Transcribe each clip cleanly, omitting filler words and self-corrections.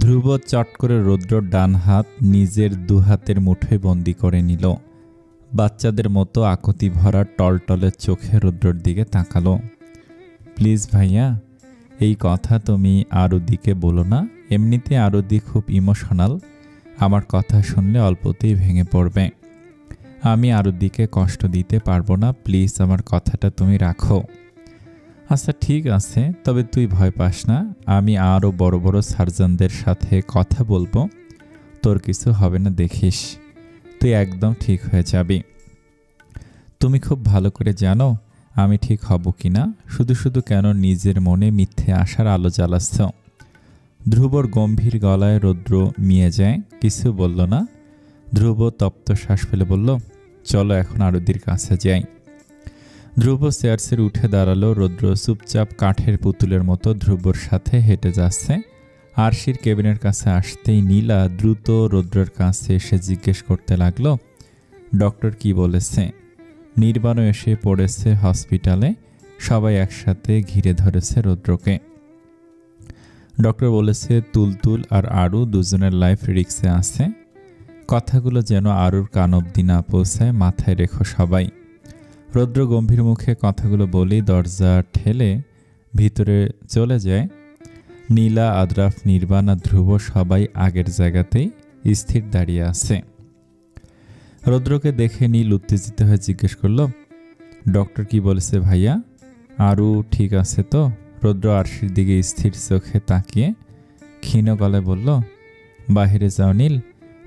ধ্রুব চট করে রৌদ্রর ডান হাত নিজের দুহাতের মুঠোয় বন্দি করে নিল। বাচ্চাদের মতো আকুতি ভরা টলটলে চোখে রৌদ্রর দিকে তাকালো। প্লিজ ভাইয়া, এই কথা তুমি আরুদিকে বলো না। এমনিতে আরুদি খুব ইমোশনাল, আমার কথা শুনলে অল্পতেই ভেঙে পড়বে। আমি আরুদিকে কষ্ট দিতে পারবো না, প্লিজ আমার কথাটা তুমি রাখো। আচ্ছা ঠিক আছে, তবে তুই ভয় পাস না, আমি আরও বড় বড় সার্জনদের সাথে কথা বলবো, তোর কিছু হবে না, দেখিস তুই একদম ঠিক হয়ে যাবি। তুমি খুব ভালো করে জানো আমি ঠিক হব কি না, শুধু শুধু কেন নিজের মনে মিথ্যে আশার আলো জ্বালাচ্ছ। ধ্রুবর গম্ভীর গলায় রৌদ্র মিয়ে যায়, কিছু বলল না। ধ্রুব তপ্ত শ্বাস ফেলে বলল, চলো এখন আরুদির কাছে যাই। ধ্রুব চেয়ারসের উঠে দাঁড়ালো। রৌদ্র চুপচাপ কাঠের পুতুলের মতো ধ্রুবর সাথে হেঁটে যাচ্ছে। আরশির কেবিনের কাছে আসতেই নীলা দ্রুত রৌদ্রের কাছে এসে জিজ্ঞেস করতে লাগলো, ডক্টর কি বলেছে? নির্বাণও এসে পড়েছে হসপিটালে, সবাই একসাথে ঘিরে ধরেছে রৌদ্রকে। ডক্টর বলেছে তুলতুল আর আরু দুজনের লাইফ রিস্কে আছে। কথাগুলো যেন আরুর কান অবধি না পৌঁছায়, মাথায় রেখো সবাই। রৌদ্র গম্ভীর মুখে কথাগুলো বলেই দরজা ঠেলে ভিতরে চলে যায়। নীলা, আদ্রাফ, নির্বাণ আর ধ্রুব সবাই আগের জায়গাতেই স্থির দাঁড়িয়ে আছে। রৌদ্রকে দেখে নীল উত্তেজিত হয়ে জিজ্ঞেস করলো, ডক্টর কি বলেছে ভাইয়া? আরু ঠিক আছে তো? রৌদ্র আরশির দিকে স্থির চোখে তাকিয়ে ক্ষীণ গলায় বলল, বাহিরে যাও নীল,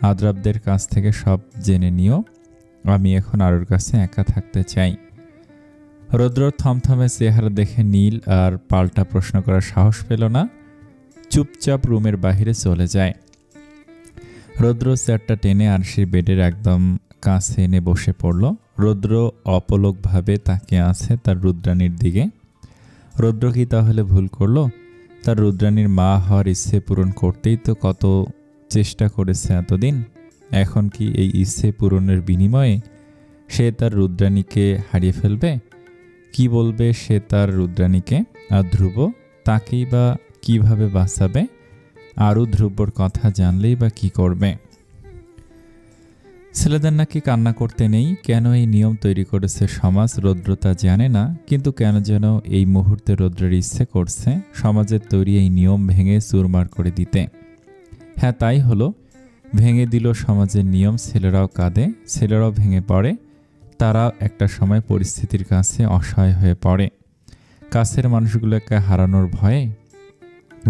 আদ্রাফদের কাছ থেকে সব জেনে নিও, আমি এখন আরুর কাছে একা থাকতে চাই। রৌদ্রর থমথমে চেহারা দেখে নীল আর পাল্টা প্রশ্ন করার সাহস পেল না, চুপচাপ রুমের বাহিরে চলে যায়। রৌদ্র চেয়ারটা টেনে আরশির বেডের একদম কাছে এনে বসে পড়ল। রৌদ্র অপলকভাবে তাকিয়ে আছে তার রুদ্রাণীর দিকে। রৌদ্র কি তাহলে ভুল করলো? তার রুদ্রাণীর মা হওয়ার ইচ্ছে পূরণ করতেই তো কত চেষ্টা করেছে এতদিন। এখন কি এই ইচ্ছে পূরণের বিনিময়ে সে তার রুদ্রাণীকে হারিয়ে ফেলবে? কি বলবে সে তার রুদ্রাণীকে? আর ধ্রুব তাকেই বা কিভাবে বাঁচাবে? আরও ধ্রুবর কথা জানলেই বা কি করবে? ছেলেদের নাকি কান্না করতে নেই, কেন এই নিয়ম তৈরি করেছে সমাজ রৌদ্র তা জানে না, কিন্তু কেন যেন এই মুহূর্তে রৌদ্রের ইচ্ছে করছে সমাজের তৈরি এই নিয়ম ভেঙে চুরমার করে দিতে। হ্যাঁ তাই হলো, ভেঙে দিল সমাজের নিয়ম। ছেলেরাও কাঁদে, ছেলেরাও ভেঙে পড়ে, তারা একটা সময় পরিস্থিতির কাছে অসহায় হয়ে পড়ে। কাছের মানুষগুলোকে হারানোর ভয়ে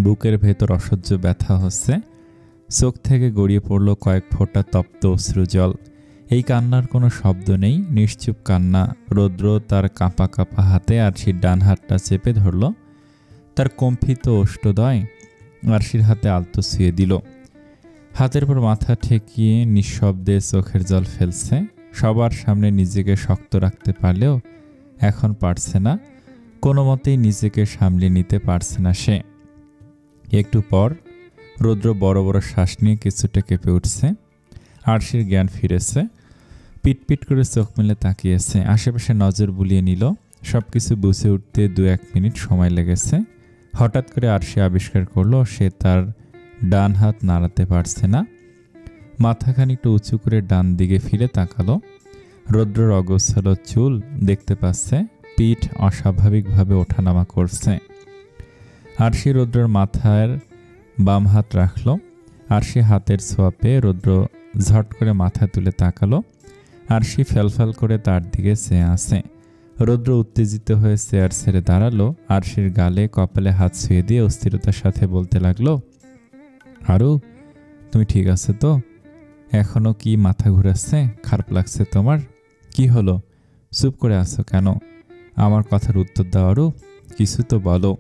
বুকের ভেতর অসহ্য ব্যথা হচ্ছে, চোখ থেকে গড়িয়ে পড়ল কয়েক ফোঁটা তপ্ত অশ্রু জল। এই কান্নার কোনো শব্দ নেই, নিশ্চুপ কান্না। রৌদ্র তার কাঁপা কাঁপা হাতে আরশির ডান হাতটা চেপে ধরল, তার কম্পিত ওষ্ঠদয় আরশির হাতে আলতো ছুঁয়ে দিল। হাতের পর মাথা ঠেকিয়ে নিঃশব্দে চোখের জল ফেলছে। সবার সামনে নিজেকে শক্ত রাখতে পারলেও এখন পারছে না, কোনো মতেই নিজেকে সামলে নিতে পারছে না সে। একটু পর রৌদ্র বড় বড় শ্বাস নিয়ে কিছুটা কেঁপে উঠছে। আরশির জ্ঞান ফিরেছে, পিটপিট করে চোখ মেলে তাকিয়েছে, আশেপাশে নজর বুলিয়ে নিল। সব কিছু বুঝে উঠতে 2-1 মিনিট সময় লেগেছে। হঠাৎ করে আরশি আবিষ্কার করলো সে তার ডান হাত নাড়াতে পারছে না। মাথা খানিকটা উঁচু করে ডান দিকে ফিরে তাকালো। রৌদ্রর অগোছালো চুল দেখতে পাচ্ছে, পিঠ অস্বাভাবিকভাবে ওঠানামা করছে। আরশি রৌদ্রের মাথার বাম হাত রাখল। আরশি হাতের ছোঁয়া পেয়ে রৌদ্র ঝট করে মাথা তুলে তাকালো। আরশি ফ্যালফ্যাল করে তার দিকে চেয়ে আছে। রৌদ্র উত্তেজিত হয়ে চেয়ার ছেড়ে দাঁড়ালো। আরশির গালে কপালে হাত ছুঁয়ে দিয়ে অস্থিরতার সাথে বলতে লাগলো, আরু তুমি ঠিক আছে তো? এখনো কি মাথা ঘুরাচ্ছে? খারাপ লাগছে তোমার? কি হলো, চুপ করে আছো কেন? আমার কথার উত্তর দাও আরু, কিছু তো বলো।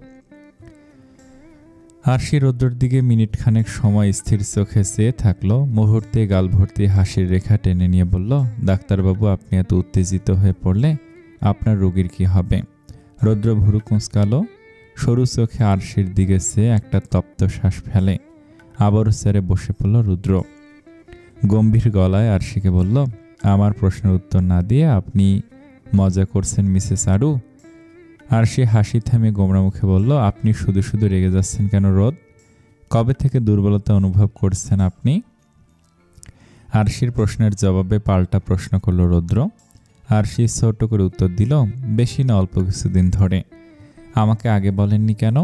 আরশি রৌদ্রের দিকে মিনিট খানেক সময় স্থির চোখে চেয়ে থাকলো। মুহূর্তে গাল ভর্তি হাসির রেখা টেনে নিয়ে বলল, ডাক্তারবাবু আপনি এত উত্তেজিত হয়ে পড়লে আপনার রোগীর কি হবে? রৌদ্র ভুরু কুঁচকালো, সরু চোখে আরশির দিকে চেয়ে একটা তপ্ত শ্বাস ফেলে। আবারও চেয়ারে বসে পড়ল রুদ্র। গম্ভীর গলায় আরশিকে বলল, আমার প্রশ্নের উত্তর না দিয়ে আপনি মজা করছেন মিসেস আরু? আরশি হাসি থামিয়ে গোমরা মুখে বলল, আপনি শুধু শুধু রেগে যাচ্ছেন কেন রোদ? কবে থেকে দুর্বলতা অনুভব করছেন আপনি? আরশির প্রশ্নের জবাবে পাল্টা প্রশ্ন করল রৌদ্র। আরশি ছোট করে উত্তর দিল, বেশি না, অল্প কিছুদিন ধরে। আমাকে আগে বলেননি কেন?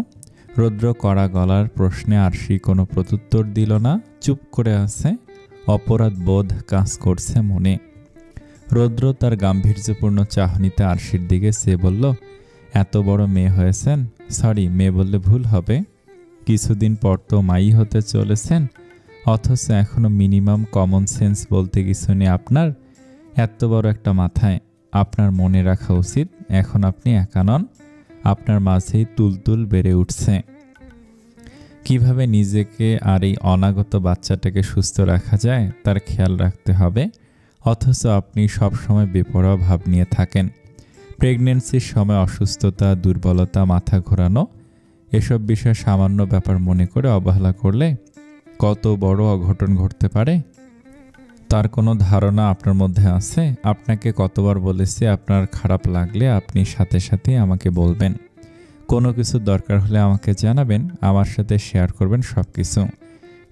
রৌদ্র কড়া গলার প্রশ্নে আরশি কোনো প্রত্যুত্তর দিল না, চুপ করে আছে। অপরাধ বোধ কাজ করছে মনে। রৌদ্র তার গাম্ভীর্যপূর্ণ চাহনিতে আরশির দিকে চেয়ে বলল, এত বড় মেয়ে হয়েছেন, সরি মেয়ে বললে ভুল হবে, কিছুদিন পর তো মাই হতে চলেছেন, অথচ এখনো মিনিমাম কমন সেন্স বলতে কিছু নেই আপনার। এত বড় একটা মাথায়, আপনার মনে রাখা উচিত এখন আপনি একা নন, আপনার মাঝেই তুলতুল বেড়ে উঠছে। কিভাবে নিজেকে আর এই অনাগত বাচ্চাটাকে সুস্থ রাখা যায় তার খেয়াল রাখতে হবে, অথচ আপনি সবসময় বেপরোয়া ভাব নিয়ে থাকেন। প্রেগনেন্সির সময় অসুস্থতা, দুর্বলতা, মাথা ঘোরানো, এসব বিষয় সামান্য ব্যাপার মনে করে অবহেলা করলে কত বড় অঘটন ঘটতে পারে তার কোনো ধারণা আপনার মধ্যে আছে? আপনাকে কতবার বলেছি আপনার খারাপ লাগলে আপনি সাথে সাথে আমাকে বলবেন, কোনো কিছু দরকার হলে আমাকে জানাবেন, আমার সাথে শেয়ার করবেন সব কিছু।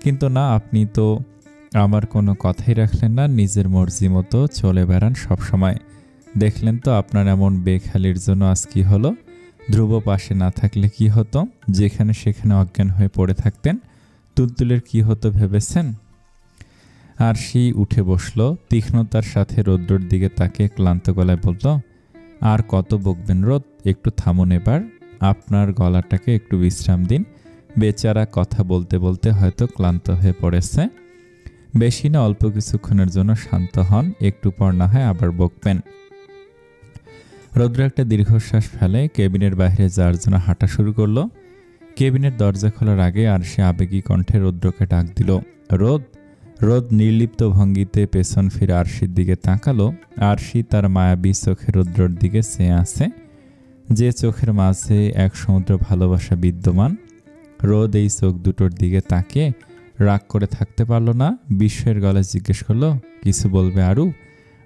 কিন্তু না, আপনি তো আমার কোনো কথাই রাখলেন না, নিজের মর্জি মতো চলে বেড়ান সব সময়। দেখলেন তো আপনার এমন বেখালির জন্য আজ কি হলো। ধ্রুব পাশে না থাকলে কি হতো? যেখানে সেখানে অজ্ঞান হয়ে পড়ে থাকতেন। তুলতুলের কি হতো ভেবেছেন? আরশি উঠে বসল, তীক্ষ্ণতার সাথে রৌদ্রর দিকে তাকিয়ে ক্লান্ত গলায় বলল, আর কত বকবেন রোদ, একটু থামুন এবার, আপনার গলাটাকে একটু বিশ্রাম দিন। বেচারা কথা বলতে বলতে হয়তো ক্লান্ত হয়ে পড়েছে। বেশি না, অল্প কিছুক্ষণের জন্য শান্ত হন, একটু পর না হয় আবার বকবেন। রৌদ্র একটা দীর্ঘশ্বাস ফেলে কেবিনের বাইরে যাওয়ার জন্য হাঁটা শুরু করলো। কেবিনের দরজা খোলার আগে আরশি আবেগী কণ্ঠে রৌদ্রকে ডাক দিল, রোদ। রোদ নির্লিপ্ত ভঙ্গিতে পেছন ফিরে আরশির দিকে তাকালো। আরশি তার মায়াবী চোখে রৌদ্রর দিকে চেয়ে আছে, যে চোখের মাঝে এক সমুদ্র ভালোবাসা বিদ্যমান। রোদ এই চোখ দুটোর দিকে তাকিয়ে রাগ করে থাকতে পারল না, বিস্ময়ের গলায় জিজ্ঞেস করলো, কিছু বলবে আরু?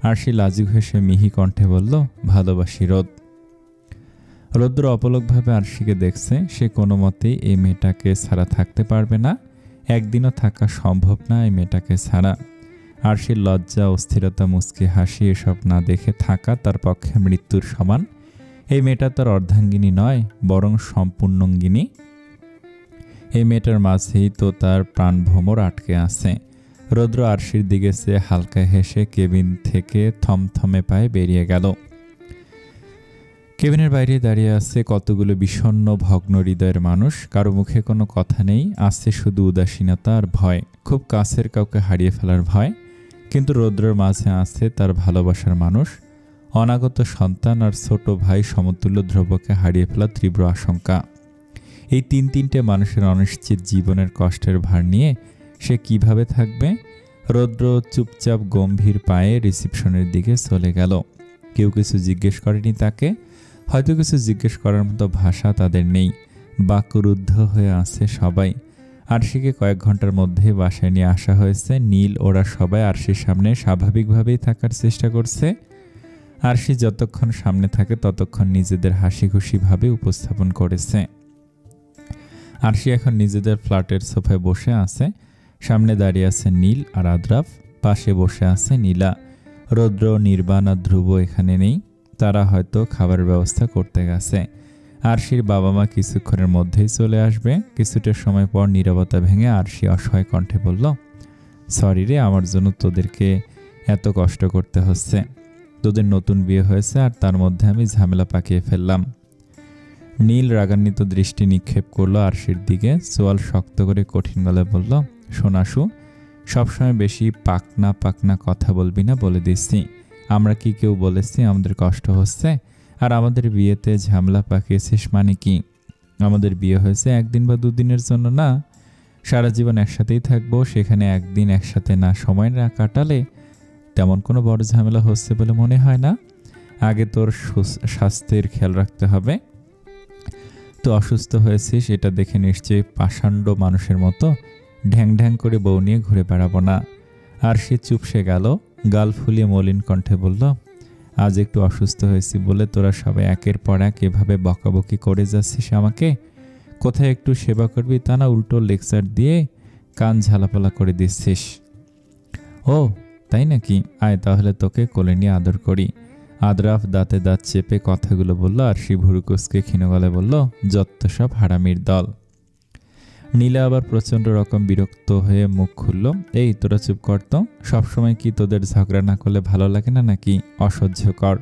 আরশি লাজুক হেসে মিহি কণ্ঠে বলল, ভালোবাসি রোদ। রৌদ্র অপলকভাবে আরশিকে দেখছে, সে কোনো মতেই এই মেয়েটাকে ছাড়া থাকতে পারবে না, একদিনও থাকা সম্ভব না এই মেয়েটাকে ছাড়া। আরশির লজ্জা, অস্থিরতা, মুচকি হাসি, এসব না দেখে থাকা তার পক্ষে মৃত্যুর সমান। এই মেয়েটা তার অর্ধাঙ্গিনী নয়, বরং সম্পূর্ণাঙ্গিনী। এই মেয়েটার মাঝেই তো তার প্রাণভ্রমর আটকে আছে। রৌদ্র আরশির দিকে চেয়ে হালকা হেসে কেবিন থেকে থমথমে পায়ে বেরিয়ে গেল। কেবিনের বাইরে দাঁড়িয়ে আছে কতগুলো বিষণ্ণ ভগ্ন হৃদয়ের মানুষ। কারো মুখে কোনো কথা নেই, আছে শুধু উদাসীনতা আর ভয়, খুব কাছের কাউকে হারিয়ে ফেলার ভয়। কিন্তু রৌদ্রের মাঝে আছে তার ভালোবাসার মানুষ, অনাগত সন্তান আর ছোট ভাই সমতুল্য ধ্রুবকে হারিয়ে ফেলার তীব্র আশঙ্কা। এই তিনটে মানুষের অনিশ্চিত জীবনের কষ্টের ভার নিয়ে সে কিভাবে থাকবে? রৌদ্র চুপচাপ গম্ভীর পায়ে রিসিপশনের দিকে চলে গেল। কেউ কিছু জিজ্ঞেস করেনি তাকে, হয়তো কিছু জিজ্ঞেস করার মতো ভাষা তাদের নেই, বাকরুদ্ধ হয়ে আছে সবাই। আরশিকে কয়েক ঘন্টার মধ্যে বাসায় নিয়ে আসা হয়েছে। নীল ওরা সবাই আরশির সামনে স্বাভাবিকভাবেই থাকার চেষ্টা করছে। আরশি যতক্ষণ সামনে থাকে ততক্ষণ নিজেদের হাসি খুশি ভাবে উপস্থাপন করেছে। আরশি এখন নিজেদের ফ্ল্যাটের সোফায় বসে আছে। সামনে দাঁড়িয়ে আছে নীল আর আদ্রাফ, পাশে বসে আছে নীলা। রৌদ্র, নির্বাণ আর ধ্রুব এখানে নেই, তারা হয়তো খাবারের ব্যবস্থা করতে গেছে। আরশির বাবা মা কিছুক্ষণের মধ্যেই চলে আসবে। কিছুটা সময় পর নীরবতা ভেঙে আরশি অসহায় কণ্ঠে বলল, সরি রে, আমার জন্য তোদেরকে এত কষ্ট করতে হচ্ছে। তোদের নতুন বিয়ে হয়েছে আর তার মধ্যে আমি ঝামেলা পাকিয়ে ফেললাম। নীল রাগান্বিত দৃষ্টি নিক্ষেপ করলো আরশির দিকে, চোয়াল শক্ত করে কঠিন গলায় বলল, শোনাসু, সবসময় বেশি পাকনা পাকনা কথা বলবি না, বলে দিচ্ছি। আমরা কি কেউ বলেছি আমাদের কষ্ট হচ্ছে? আর আমাদের বিয়েতে ঝামেলা পাকিয়েছিস মানে কি? আমাদের বিয়ে হয়েছে একদিন বা দুদিনের জন্য না, সারা জীবন একসাথেই থাকবো। সেখানে একদিন একসাথে না সময় না কাটালে তেমন কোনো বড় ঝামেলা হচ্ছে বলে মনে হয় না। আগে তোর স্বাস্থ্যের খেয়াল রাখতে হবে। তো অসুস্থ হয়েছিস এটা দেখে নিশ্চয়ই পাষাণ্ড মানুষের মতো ঢ্যাং ঢ্যাং করে বউ নিয়ে ঘুরে বেড়াবো না। আর সে চুপসে গেল, গাল ফুলিয়ে মলিন কণ্ঠে বলল, আজ একটু অসুস্থ হয়েছি বলে তোরা সবাই একের পর এক এভাবে বকাবকি করে যাচ্ছিস আমাকে। কোথায় একটু সেবা করবি তা না, উল্টো লেকচার দিয়ে কান ঝালাপালা করে দিচ্ছিস। ও তাই নাকি, আয় তাহলে তোকে কোলে নিয়ে আদর করি। আদরাফ দাঁতে দাঁত চেপে কথাগুলো বলল। আরশি ভুরুকুসকে ক্ষীণ গলায় বলল, যত সব হারামির দল। নীলা আবার প্রচণ্ড রকম বিরক্ত হয়ে মুখ খুলল। এই তোরা চুপ কর তো, সবসময় কি তোদের ঝগড়া না করলে ভালো লাগে না নাকি? অসহ্যকর।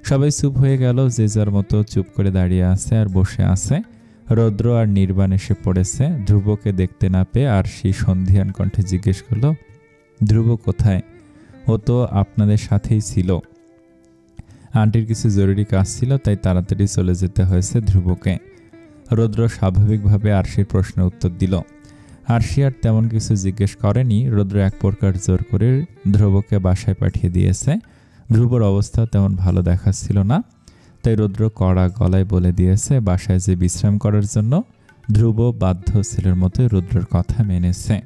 সবাই চুপ হয়ে গেল, যে যার মতো চুপ করে দাঁড়িয়ে আছে আর বসে আছে। রৌদ্র আর নির্বাণ এসে পড়েছে। ধ্রুবকে দেখতে না পেয়ে আরশি সন্ধিয়ান কণ্ঠে জিজ্ঞেস করল, ধ্রুব কোথায়? ও তো আপনাদের সাথেই ছিল। আন্টির কিছু জরুরি কাজ ছিল, তাই তাড়াতাড়ি চলে যেতে হয়েছে ধ্রুবকে। রৌদ্র স্বাভাবিকভাবে আরশির প্রশ্নের উত্তর দিল। আরশি আর তেমন কিছু জিজ্ঞেস করেনি। রৌদ্র এক প্রকার জোর করে ধ্রুবকে বাসায় পাঠিয়ে দিয়েছে। ধ্রুবর অবস্থা তেমন ভালো দেখাচ্ছিল না, তাই রৌদ্র কড়া গলায় বলে দিয়েছে বাসায় যে বিশ্রাম করার জন্য। ধ্রুব বাধ্য ছেলের মতোই রৌদ্রের কথা মেনেছে।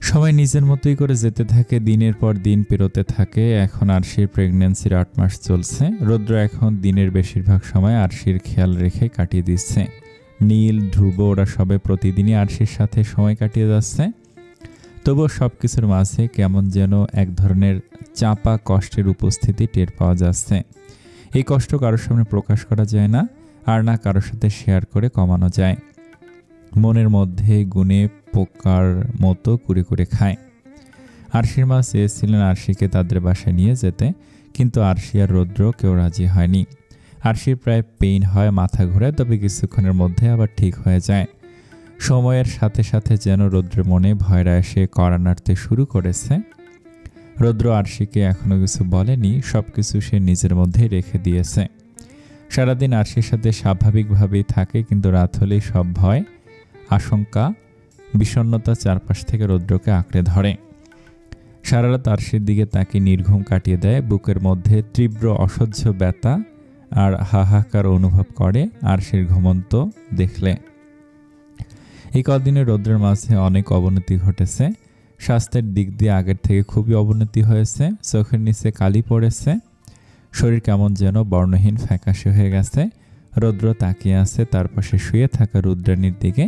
সবাই নিজের মতোই করে যেতে থাকে। দিনের পর দিন পেরোতে থাকে। এখন আরশির প্রেগন্যান্সির 8 মাস চলছে। রৌদ্র এখন দিনের বেশিরভাগ সময় আরশির খেয়াল রেখে কাটিয়ে দিচ্ছে। নীল, ধ্রুব ওরা সবাই প্রতিদিনই আরশির সাথে সময় কাটিয়ে যাচ্ছে। তবুও সব কিছুর মাঝে কেমন যেন এক ধরনের চাপা কষ্টের উপস্থিতি টের পাওয়া যাচ্ছে। এই কষ্ট কারোর সামনে প্রকাশ করা যায় না, আর না কারোর সাথে শেয়ার করে কমানো যায়। মনের মধ্যে গুণে পোকার মতো কুড়ে কুড়ে খায়। আরশির মা চেয়েছিলেন আরশিকে তাদের বাসায় নিয়ে যেতে, কিন্তু আরশি আর রৌদ্র কেউ রাজি হয়নি। আরশির প্রায় পেইন হয়, মাথা ঘোরায়, তবে কিছুক্ষণের মধ্যে আবার ঠিক হয়ে যায়। সময়ের সাথে সাথে যেন রৌদ্রের মনে ভয়রা এসে কড়া নাড়তে শুরু করেছে। রৌদ্র আরশিকে এখনো কিছু বলেনি, সবকিছু সে নিজের মধ্যেই রেখে দিয়েছে। সারাদিন আরশির সাথে স্বাভাবিকভাবেই থাকে, কিন্তু রাত হলেই সব ভয়, আশঙ্কা, বিষণ্ণতা চারপাশ থেকে রৌদ্রকে আঁকড়ে ধরে। সারা রাত আরশির দিকে তাকে নির্ঘুম কাটিয়ে দেয়। বুকের মধ্যে তীব্র অসহ্য ব্যথা আর হাহাকার অনুভব করে আরশির ঘুমন্ত দেখলে। এই কদিনে রৌদ্রের মাঝে অনেক অবনতি ঘটেছে। স্বাস্থ্যের দিক দিয়ে আগের থেকে খুবই অবনতি হয়েছে। চোখের নিচে কালি পড়েছে। শরীর কেমন যেন বর্ণহীন ফ্যাকাশে হয়ে গেছে। রৌদ্র তাকিয়ে আছে তার পাশে শুয়ে থাকা রুদ্রাণীর দিকে।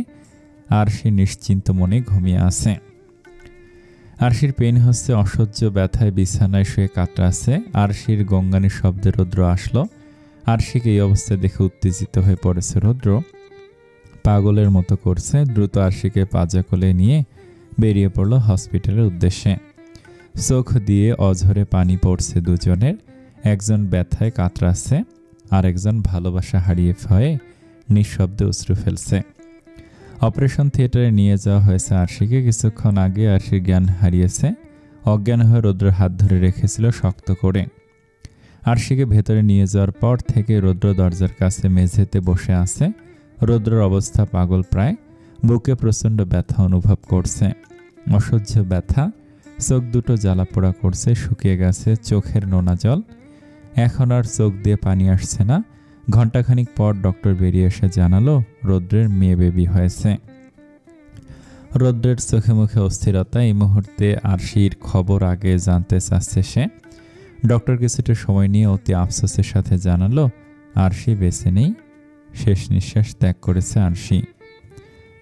আরশি নিশ্চিন্ত মনে ঘুমিয়ে আছে। আরশির পেন হচ্ছে, অসহ্য ব্যথায় বিছানায় শুয়ে কাতরাচ্ছে। আরশির গঙ্গানির শব্দে রৌদ্র আসলো। আরশিকে এই অবস্থায় দেখে উত্তেজিত হয়ে পড়েছে রৌদ্র। পাগলের মতো করছে। দ্রুত আরশিকে পাজা কোলে নিয়ে বেরিয়ে পড়ল হসপিটালের উদ্দেশ্যে। চোখ দিয়ে অঝরে পানি পড়ছে দুজনের। একজন ব্যথায় কাতরাচ্ছে, আর একজন ভালোবাসা হারিয়ে ভয়ে নিঃশব্দে অশ্রু ফেলছে। অপারেশন থিয়েটারে নিয়ে যাওয়া হয়েছে আরশিকে। কিছুক্ষণ আগে আরশির জ্ঞান হারিয়েছে। অজ্ঞান হয়ে রৌদ্র হাত ধরে রেখেছিল শক্ত করে। আরশিকে ভেতরে নিয়ে যাওয়ার পর থেকে রৌদ্র দরজার কাছে মেঝেতে বসে আছে। রৌদ্রের অবস্থা পাগল প্রায়। বুকে প্রচণ্ড ব্যথা অনুভব করছে, অসহ্য ব্যথা। চোখ দুটো জ্বালাপোড়া করছে, শুকিয়ে গেছে চোখের নোনা জল। এখন আর চোখ দিয়ে পানি আসছে না। ঘণ্টাখানিক পর ডক্টর বেরিয়ে এসে জানালো রৌদ্রের মেয়ে বেবি হয়েছে। রৌদ্রের চোখে মুখে অস্থিরতা। এই মুহূর্তে আরশির খবর আগে জানতে চাচ্ছে সে। ডক্টর কিছুটা সময় নিয়ে অতি আফসোসের সাথে জানালো আরশি বেঁচে নেই, শেষ নিঃশ্বাস ত্যাগ করেছে আরশি।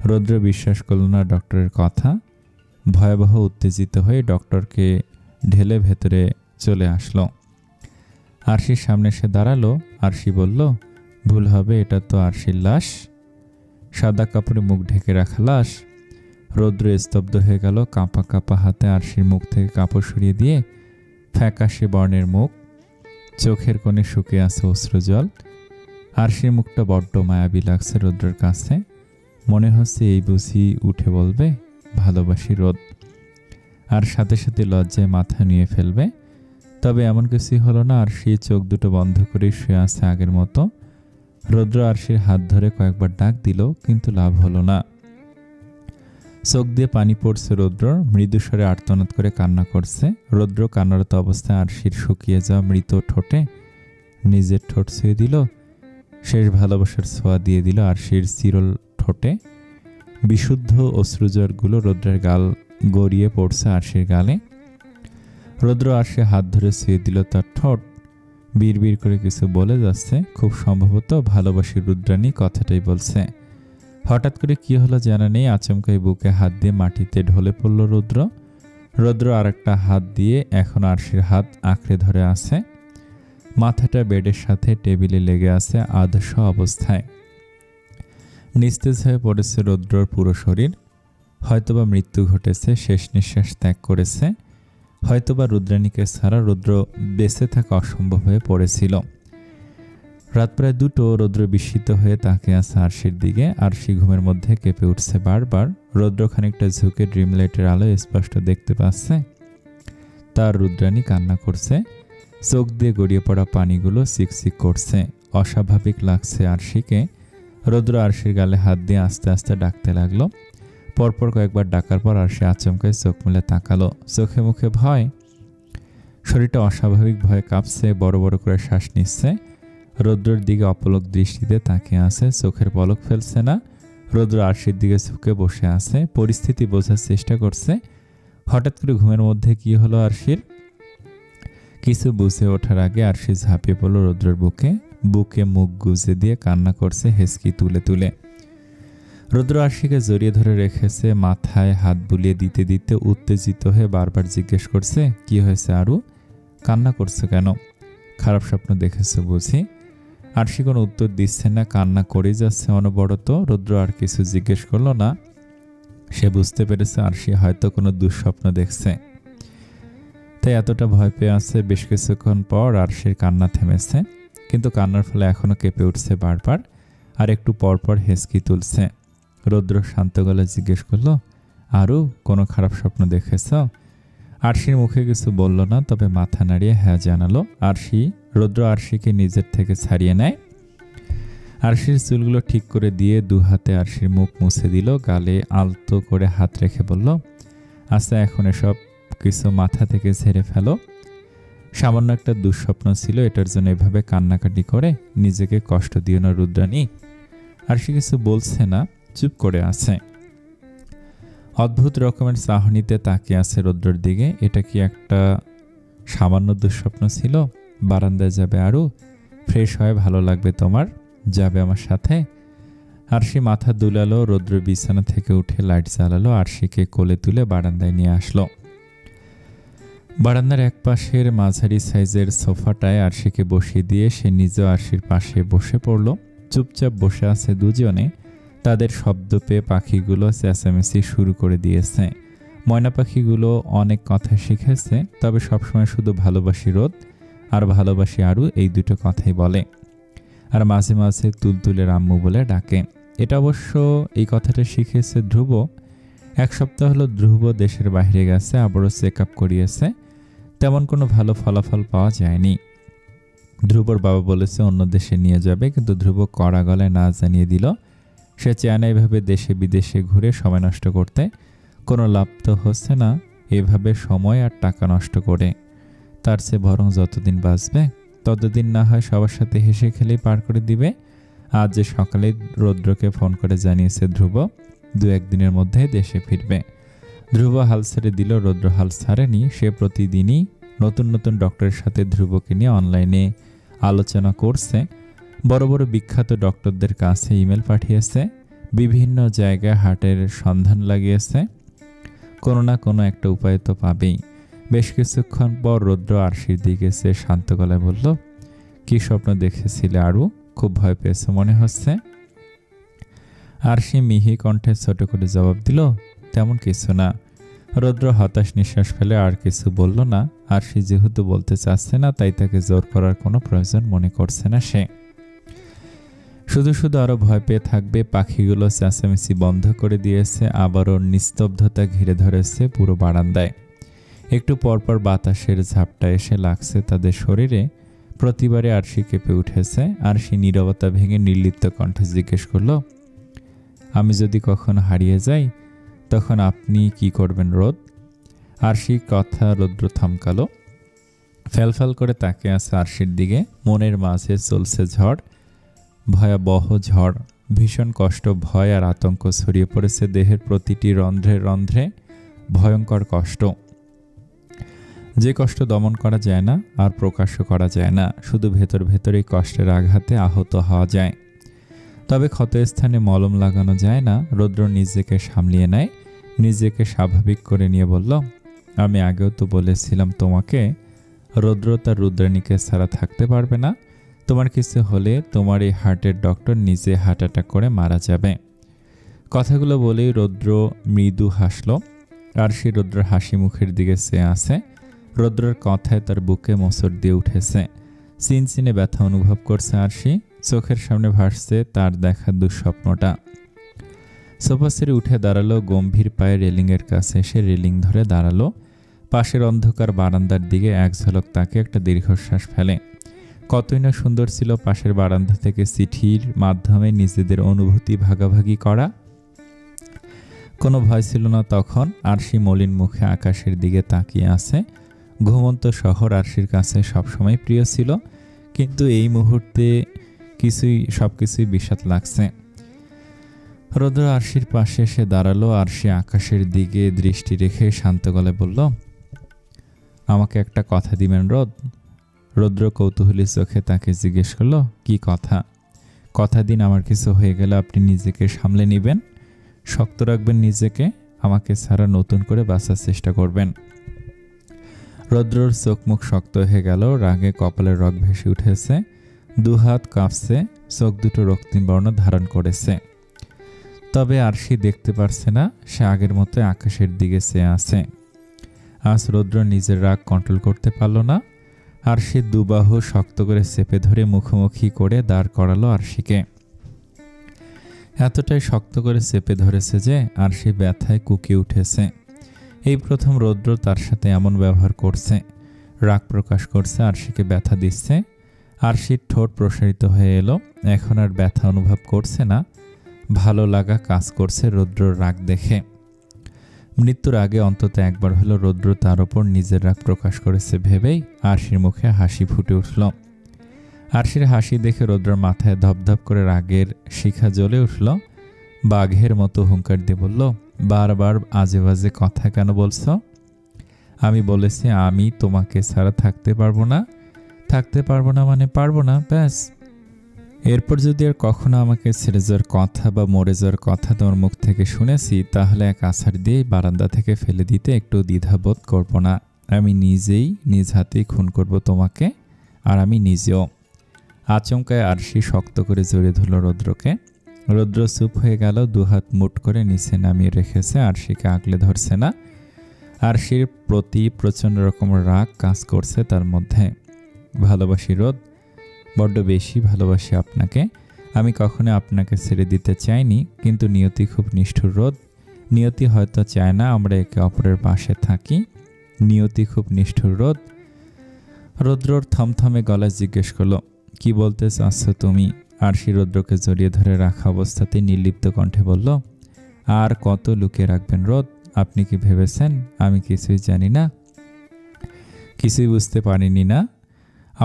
রৌদ্র বিশ্বাস করল না ডক্টরের কথা। ভয়াবহ উত্তেজিত হয়ে ডক্টরকে ঢেলে ভেতরে চলে আসলো। আরশির সামনে এসে দাঁড়ালো। আরশি বলল, ভুল হবে, এটা তো আরশির লাশ, সাদা কাপড়ে মুখ ঢেকে রাখা লাশ। রৌদ্র স্তব্ধ হয়ে গেল। কাঁপা কাঁপা হাতে আরশির মুখ থেকে কাপড় সরিয়ে দিয়ে ফ্যাকাশে বর্ণের মুখ, চোখের কোণে শুকিয়ে আছে অশ্রুজল। আরশির মুখটা বড্ড মায়াবী লাগছে রৌদ্রের কাছে। মনে হচ্ছে এই বুঝি উঠে বলবে ভালোবাসি রোদ, আর সাথে সাথে লজ্জায় মাথা নিয়ে ফেলবে। তবে এমন কিছুই হলো না। আরশি চোখ দুটো বন্ধ করে শুয়ে আছে আগের মতো। রৌদ্র আরশির হাত ধরে কয়েকবার ডাক দিল, কিন্তু লাভ হলো না। চোখ দিয়ে পানি পড়ছে রৌদ্রর। মৃদুস্বরে আর্তনাদ করে কান্না করছে। রৌদ্র কান্নারত অবস্থায় আরশির শুকিয়ে যাওয়া মৃত ঠোঁটে নিজের ঠোঁট ছুঁয়ে দিল। শেষ ভালোবাসার ছোঁয়া দিয়ে দিল আরশির চিরল ঠোঁটে। বিশুদ্ধ অশ্রুজলগুলো রৌদ্রের গাল গড়িয়ে পড়ছে আরশির গালে। রৌদ্র আরশি হাত ধরে ছুঁয়ে দিল তার ঠোঁট। বিড়বিড় করে কিছু বলে যাচ্ছে, খুব সম্ভবত ভালোবাসি রুদ্রাণী কথাটাই বলছে। হঠাৎ করে কি হলো জানা নেই, আচমকাই বুকে হাত দিয়ে মাটিতে ঢলে পড়ল রুদ্র। রুদ্র আর একটা হাত দিয়ে এখন আরশির হাত আঁকড়ে ধরে আছে। মাথাটা বেডের সাথে টেবিলে লেগে আছে আধশ অবস্থায়। নিস্তেজ হয়ে পড়েছে রুদ্রর পুরো শরীর। হয়তোবা মৃত্যু ঘটেছে, শেষ নিঃশ্বাস ত্যাগ করেছে। হয়তোবা রুদ্রাণীকে ছাড়া রুদ্র বেঁচে থাকা অসম্ভব হয়ে পড়েছিল। রাত প্রায় 2টো। রুদ্র বিস্মিত হয়ে তাকিয়ে আছে আরশির দিকে। আরশি ঘুমের মধ্যে কেঁপে উঠছে বারবার। রুদ্র খানিকটা ঝুঁকে ড্রিম লাইটের আলো স্পষ্ট দেখতে পাচ্ছে। তার রুদ্রাণী কান্না করছে। চোখ দিয়ে গড়িয়ে পড়া পানিগুলো চিকচিক করছে। অস্বাভাবিক লাগছে আরশিকে। রুদ্র আরশির গালে হাত দিয়ে আস্তে আস্তে ডাকতে লাগলো। পরপর কয়েকবার ডাকার পর আরশি আচমকায় চোখ মেলে তাকালো। চোখে মুখে ভয়। শরীরটা অস্বাভাবিক ভয়ে কাঁপছে, বড় বড় করে শ্বাস নিচ্ছে। রুদ্রের দিকে অপলক দৃষ্টিতে তাকিয়ে আছে, চোখের পলক ফেলছে না। রুদ্র আরশির দিকে ঝুঁকে বসে আছে, পরিস্থিতি বোঝার চেষ্টা করছে। হঠাৎ করে ঘুমের মধ্যে কি হলো আরশির কিছু বুঝে ওঠার আগে আরশি ঝাঁপিয়ে পড়ল রুদ্রের বুকে। বুকে মুখ গুজে দিয়ে কান্না করছে হেঁচকি তুলে তুলে। রুদ্র আরশিকে জড়িয়ে ধরে রেখেছে, মাথায় হাত বুলিয়ে দিতে দিতে উত্তেজিত হয়ে বারবার জিজ্ঞেস করছে, কি হয়েছে আরু? কান্না করছে কেন? খারাপ স্বপ্ন দেখেছে বুঝি? আরশি কোনো উত্তর দিচ্ছে না, কান্না করেই যাচ্ছে অনবরত। রুদ্র আর কিছু জিজ্ঞেস করলো না। সে বুঝতে পেরেছে আরশি হয়তো কোনো দুঃস্বপ্ন দেখছে, তাই এতটা ভয় পেয়ে আছে। বেশ কিছুক্ষণ পর আরশির কান্না থেমেছে, কিন্তু কান্নার ফলে এখনো কেঁপে উঠছে বারবার, আর একটু পরপর হেঁচকি তুলছে। রুদ্র শান্ত গলায় জিজ্ঞেস করলো, আরু কোনো খারাপ স্বপ্ন দেখেছ? আরশির মুখে কিছু বলল না, তবে মাথা নাড়িয়ে হ্যাঁ জানালো। রুদ্র আরশিকে নিজের থেকে ছাড়িয়ে নেয়। আরশির চুলগুলো ঠিক করে দিয়ে 2 হাতে আরশির মুখ মুছে দিল। গালে আলতো করে হাত রেখে বলল, আচ্ছা এখন এসব কিছু মাথা থেকে ঝেড়ে ফেলো। সামান্য একটা দুঃস্বপ্ন ছিল, এটার জন্য এভাবে কান্নাকাটি করে নিজেকে কষ্ট দিও না রুদ্রাণী। আরশি কিছু বলছে না, চুপ করে আছে। অদ্ভুত রকমের চাহনিতে তাকিয়ে আছে রুদ্রের দিকে। এটা কি একটা সামান্য দুঃস্বপ্ন ছিল? বারান্দায় যাবে আরু, ফ্রেশ হয়ে ভালো লাগবে তোমার, যাবে আমার সাথে? আরশি মাথা দুলালো। রুদ্র বিছানা থেকে উঠে লাইট জ্বালালো, আরশিকে কোলে তুলে বারান্দায় নিয়ে আসলো। বারান্দার এক পাশের মাঝারি সাইজের সোফাটায় আরশিকে বসিয়ে দিয়ে সে নিজেও আরশির পাশে বসে পড়ল। চুপচাপ বসে আছে দুজনে। তাদের শব্দ পেয়ে পাখিগুলো চেঁচামেচি শুরু করে দিয়েছে। ময়না পাখিগুলো অনেক কথা শিখেছে, তবে সবসময় শুধু ভালোবাসি রোদ আর ভালোবাসি আরু এই দুটো কথাই বলে, আর মাঝে মাঝে তুলতুলের আম্মু বলে ডাকে। এটা অবশ্য এই কথাটা শিখেছে ধ্রুব। 1 সপ্তাহ হলো ধ্রুব দেশের বাইরে গেছে, আবারও চেক আপ করিয়েছে। তেমন কোনো ভালো ফলাফল পাওয়া যায়নি। ধ্রুবর বাবা বলেছে অন্য দেশে নিয়ে যাবে, কিন্তু ধ্রুব কড়া গলায় না জানিয়ে দিল সে চায় না এভাবে দেশে বিদেশে ঘুরে সময় নষ্ট করতে। কোনো লাভ তো হচ্ছে না এভাবে সময় আর টাকা নষ্ট করে। তার চেয়ে বরং যতদিন বাঁচবে ততদিন না হয় সবার সাথে হেসে খেলেই পার করে দিবে। আজ যে সকালে রুদ্রকে ফোন করে জানিয়েছে ধ্রুব 2-1 দিনের মধ্যে দেশে ফিরবে। ধ্রুব হাল ছেড়ে দিল, রুদ্র হাল ছাড়েনি। সে প্রতিদিনই নতুন নতুন ডক্টরের সাথে ধ্রুবকে নিয়ে অনলাইনে আলোচনা করছে। বড় বড় বিখ্যাত ডক্টরদের কাছে ইমেল পাঠিয়েছে, বিভিন্ন জায়গায় হার্টের সন্ধান লাগিয়েছে। কোনো না কোনো একটা উপায় তো পাবেই। বেশ কিছুক্ষণ পর রুদ্র আরশির দিকে সে শান্ত গলায় বলল, কি স্বপ্ন দেখেছিলে আরু? খুব ভয় পেয়েছে মনে হচ্ছে। আরশি মিহি কণ্ঠে ছোট করে জবাব দিল, তেমন কিছু না। রুদ্র হতাশ নিঃশ্বাস ফেলে আর কিছু বলল না। আরশি যেহেতু বলতে চাচ্ছে না, তাই তাকে জোর করার কোনো প্রয়োজন মনে করছে না সে। শুধু শুধু আরো ভয় পেয়ে থাকবে। পাখিগুলো চেঁচামেচি বন্ধ করে দিয়েছে, আবারও নিস্তব্ধতা ঘিরে ধরেছে পুরো বারান্দায়। একটু পরপর বাতাসের ঝাপটা এসে লাগছে তাদের শরীরে। প্রতিবারে আরশি কেঁপে উঠেছে। আরশি নীরবতা ভেঙে নির্লিপ্ত কণ্ঠে জিজ্ঞেস করল, আমি যদি কখনো হারিয়ে যাই তখন আপনি কি করবেন রোদ? আরশি কথা রুদ্র থামকালো। ফ্যালফ্যাল করে তাকিয়ে আছে আরশির দিকে। মনের মাঝে চলছে ঝড়, ভয়াবহ ঝড়। ভীষণ কষ্ট, ভয় আর আতঙ্ক ছড়িয়ে পড়েছে দেহের প্রতিটি রন্ধ্রে রন্ধ্রে। ভয়ঙ্কর কষ্ট। যে কষ্ট দমন করা যায় না আর প্রকাশ্য করা যায় না, শুধু ভেতর ভেতরেই কষ্টের আঘাতে আহত হওয়া যায়। তবে ক্ষতস্থানে মলম লাগানো যায় না। রৌদ্র নিজেকে সামলিয়ে নেয়, নিজেকে স্বাভাবিক করে নিয়ে বলল, আমি আগেও তো বলেছিলাম তোমাকে, রৌদ্র তার রুদ্রাণীকে ছাড়া থাকতে পারবে না। তোমার কিছু হলে তোমার এই হার্টের ডক্টর নিজে হার্ট অ্যাটাক করে মারা যাবে। কথাগুলো বলেই রৌদ্র মৃদু হাসল। আরশি রৌদ্রের হাসি মুখের দিকে চেয়ে আছে। রৌদ্রের কথায় তার বুকে মোচড় দিয়ে উঠেছে। চিনচিনে ব্যথা অনুভব করছে আরশি। চোখের সামনে ভাসছে তার দেখা দুঃস্বপ্নটা। সোফা সেরে উঠে দাঁড়ালো, গম্ভীর পায়ে রেলিংয়ের কাছে এসে রেলিং ধরে দাঁড়ালো। পাশের অন্ধকার বারান্দার দিকে এক ঝলক তাকে একটা দীর্ঘশ্বাস ফেলে। কতই না সুন্দর ছিল পাশের বারান্দা থেকে চিঠির মাধ্যমে নিজেদের অনুভূতি ভাগাভাগি করা। কোনো ভয় ছিল না তখন। আরশি মলিন মুখে আকাশের দিকে তাকিয়ে আছে। ঘুমন্ত শহর আরশির কাছে সবসময় প্রিয় ছিল, কিন্তু এই মুহূর্তে সবকিছুই বিষাদ লাগছে। রৌদ্র আরশির পাশে এসে দাঁড়ালো। আরশি আকাশের দিকে দৃষ্টি রেখে শান্ত গলায় বলল, আমাকে একটা কথা দিবেন রৌদ্র কৌতূহলী চোখে তাকে জিজ্ঞেস করলো, কি কথা? কথা দিন, আমার কিছু হয়ে গেলে আপনি নিজেকে সামলে নেবেন, শক্ত রাখবেন নিজেকে, আমাকে ছাড়া নতুন করে বাঁচার চেষ্টা করবেন। রৌদ্রর চোখ মুখ শক্ত হয়ে গেল, রাগে কপালের রগ ভেসে উঠেছে, দুহাত কাঁপছে, চোখ দুটো রক্তিম বর্ণ ধারণ করেছে। তবে আরশি দেখতে পারছে না, সে আগের মতো আকাশের দিকে চেয়ে আছে। আজ রৌদ্র নিজের রাগ কন্ট্রোল করতে পারল না। আরশি দুবাহু শক্ত করে চেপে ধরে মুখোমুখি করে দাঁড় করালো আরশিকে। এতটাই শক্ত করে চেপে ধরেছে যে আরশি ব্যথায় কুকিয়ে উঠেছে। এই প্রথম রৌদ্র তার সাথে এমন ব্যবহার করছে, রাগ প্রকাশ করছে, আরশিকে ব্যথা দিচ্ছে। আরশির ঠোঁট প্রসারিত হয়ে এলো, এখন আর ব্যথা অনুভব করছে না, ভালো লাগা কাজ করছে রৌদ্রর রাগ দেখে। মৃত্যুর আগে অন্তত একবার হলো রৌদ্র তার ওপর নিজের রাগ প্রকাশ করেছে ভেবেই আরশির মুখে হাসি ফুটে উঠল। আরশির হাসি দেখে রৌদ্রের মাথায় ধপধপ করে রাগের শিখা জ্বলে উঠল। বাঘের মতো হুঙ্কার দিয়ে বলল, বারবার আজে বাজে কথা কেন বলছো? আমি বলেছি আমি তোমাকে ছাড়া থাকতে পারবো না। থাকতে পারবো না মানে পারবো না, ব্যাস। এরপর যদি আর কখনো আমাকে ছেড়ে যাওয়ার কথা বা মরে যাওয়ার কথা তোমার মুখ থেকে শুনেছি, তাহলে এক আছাড় দিয়ে বারান্দা থেকে ফেলে দিতে একটু দ্বিধাবোধ করবো না। আমি নিজেই নিজ হাতেই খুন করব তোমাকে, আর আমি নিজেও। আচমকায় আরশি শক্ত করে জড়িয়ে ধরল রৌদ্রকে। রৌদ্র চুপ হয়ে গেল, দুহাত মুট করে নিচে নামিয়ে রেখেছে, আরশিকে আগলে ধরছে না। আরশির প্রতি প্রচণ্ড রকম রাগ কাজ করছে তার মধ্যে। ভালোবাসি রোদ, বড্ড বেশি ভালোবাসি আপনাকে। আমি কখনো আপনাকে ছেড়ে দিতে চাইনি, কিন্তু নিয়তি খুব নিষ্ঠুর রোদ। নিয়তি হয়তো চায় না আমরা একে অপরের পাশে থাকি। নিয়তি খুব নিষ্ঠুর রোদ। রৌদ্রর থমথমে গলায় জিজ্ঞেস করলো, কি বলতে চাচ্ছ তুমি? আরশি রৌদ্রকে জড়িয়ে ধরে রাখা অবস্থাতেই নির্লিপ্ত কণ্ঠে বলল, আর কত লুকিয়ে রাখবেন রোদ? আপনি কি ভেবেছেন আমি কিছুই জানি না? কিছুই বুঝতে পারিনি না?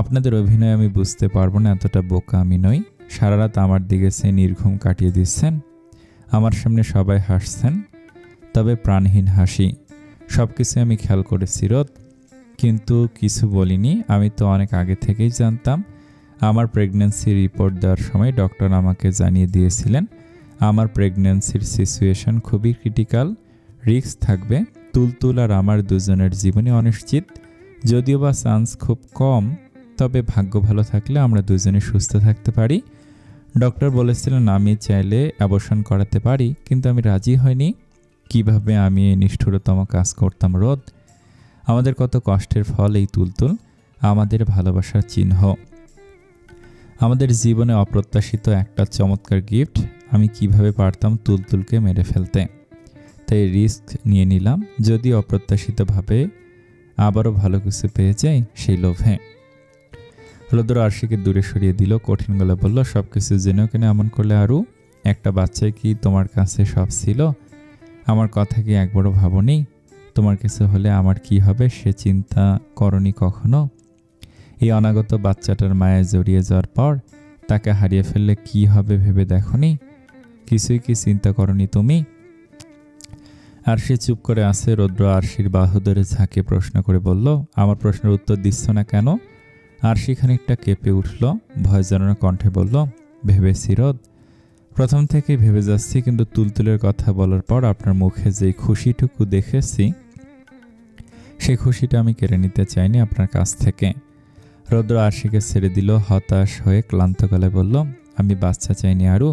আপনাদের অভিনয় আমি বুঝতে পারবো না, এতটা বোকা আমি নই। সারা রাত আমার দিকে সে নির্ঘুম কাটিয়ে দিচ্ছেন, আমার সামনে সবাই হাসছেন, তবে প্রাণহীন হাসি। সব কিছু আমি খেয়াল করেছি রোদ, কিন্তু কিছু বলিনি। আমি তো অনেক আগে থেকেই জানতাম। আমার প্রেগন্যান্সির রিপোর্ট দেওয়ার সময় ডক্টর আমাকে জানিয়ে দিয়েছিলেন আমার প্রেগন্যান্সির সিচুয়েশন খুবই ক্রিটিক্যাল, রিস্ক থাকবে। তুলতুল আর আমার দুজনের জীবনে অনিশ্চিত, যদিও বা চান্স খুব কম, তবে ভাগ্য ভালো থাকলে আমরা দুজনে সুস্থ থাকতে পারি। ডক্টর বলেছিলেন আমি চাইলে অ্যাবর্শন করাতে পারি, কিন্তু আমি রাজি হইনি। কিভাবে আমি এই নিষ্ঠুরতম কাজ করতাম রোদ? আমাদের কত কষ্টের ফল এই তুলতুল, আমাদের ভালোবাসার চিহ্ন, আমাদের জীবনে অপ্রত্যাশিত একটা চমৎকার গিফট। আমি কিভাবে পারতাম তুলতুলকে মেরে ফেলতে? তাই রিস্ক নিয়ে নিলাম, যদি অপ্রত্যাশিতভাবে আবারও ভালো কিছু পেয়ে যাই সেই লোভে। রৌদ্র আরশিকে দূরে সরিয়ে দিল, কঠিন গলা বলল, সব কিছু জেনেও কেন এমন করলে? আরও একটা বাচ্চায় কি তোমার কাছে সব ছিল? আমার কথা কি একবারও ভাবনি? তোমার কিছু হলে আমার কি হবে সে চিন্তা করনি কখনো? এই অনাগত বাচ্চাটার মায়ায় জড়িয়ে যাওয়ার পর তাকে হারিয়ে ফেললে কি হবে ভেবে দেখনি? কিছুই কি চিন্তা করনি তুমি? আরশি চুপ করে আছে। রৌদ্র আরশির বাহু ধরে ঝাঁকে প্রশ্ন করে বলল, আমার প্রশ্নের উত্তর দিচ্ছ না কেন? আরশি খানিকটা কেঁপে উঠল, ভয় জানানো কণ্ঠে বলল, ভেবেছি রোদ, প্রথম থেকেই ভেবে যাচ্ছি, কিন্তু তুলতুলের কথা বলার পর আপনার মুখে যেই খুশিটুকু দেখেছি সেই খুশিটা আমি কেড়ে নিতে চাইনি আপনার কাছ থেকে। রৌদ্র আরশিকে ছেড়ে দিল, হতাশ হয়ে ক্লান্ত গলায় বলল, আমি বাচ্চা চাইনি আরু,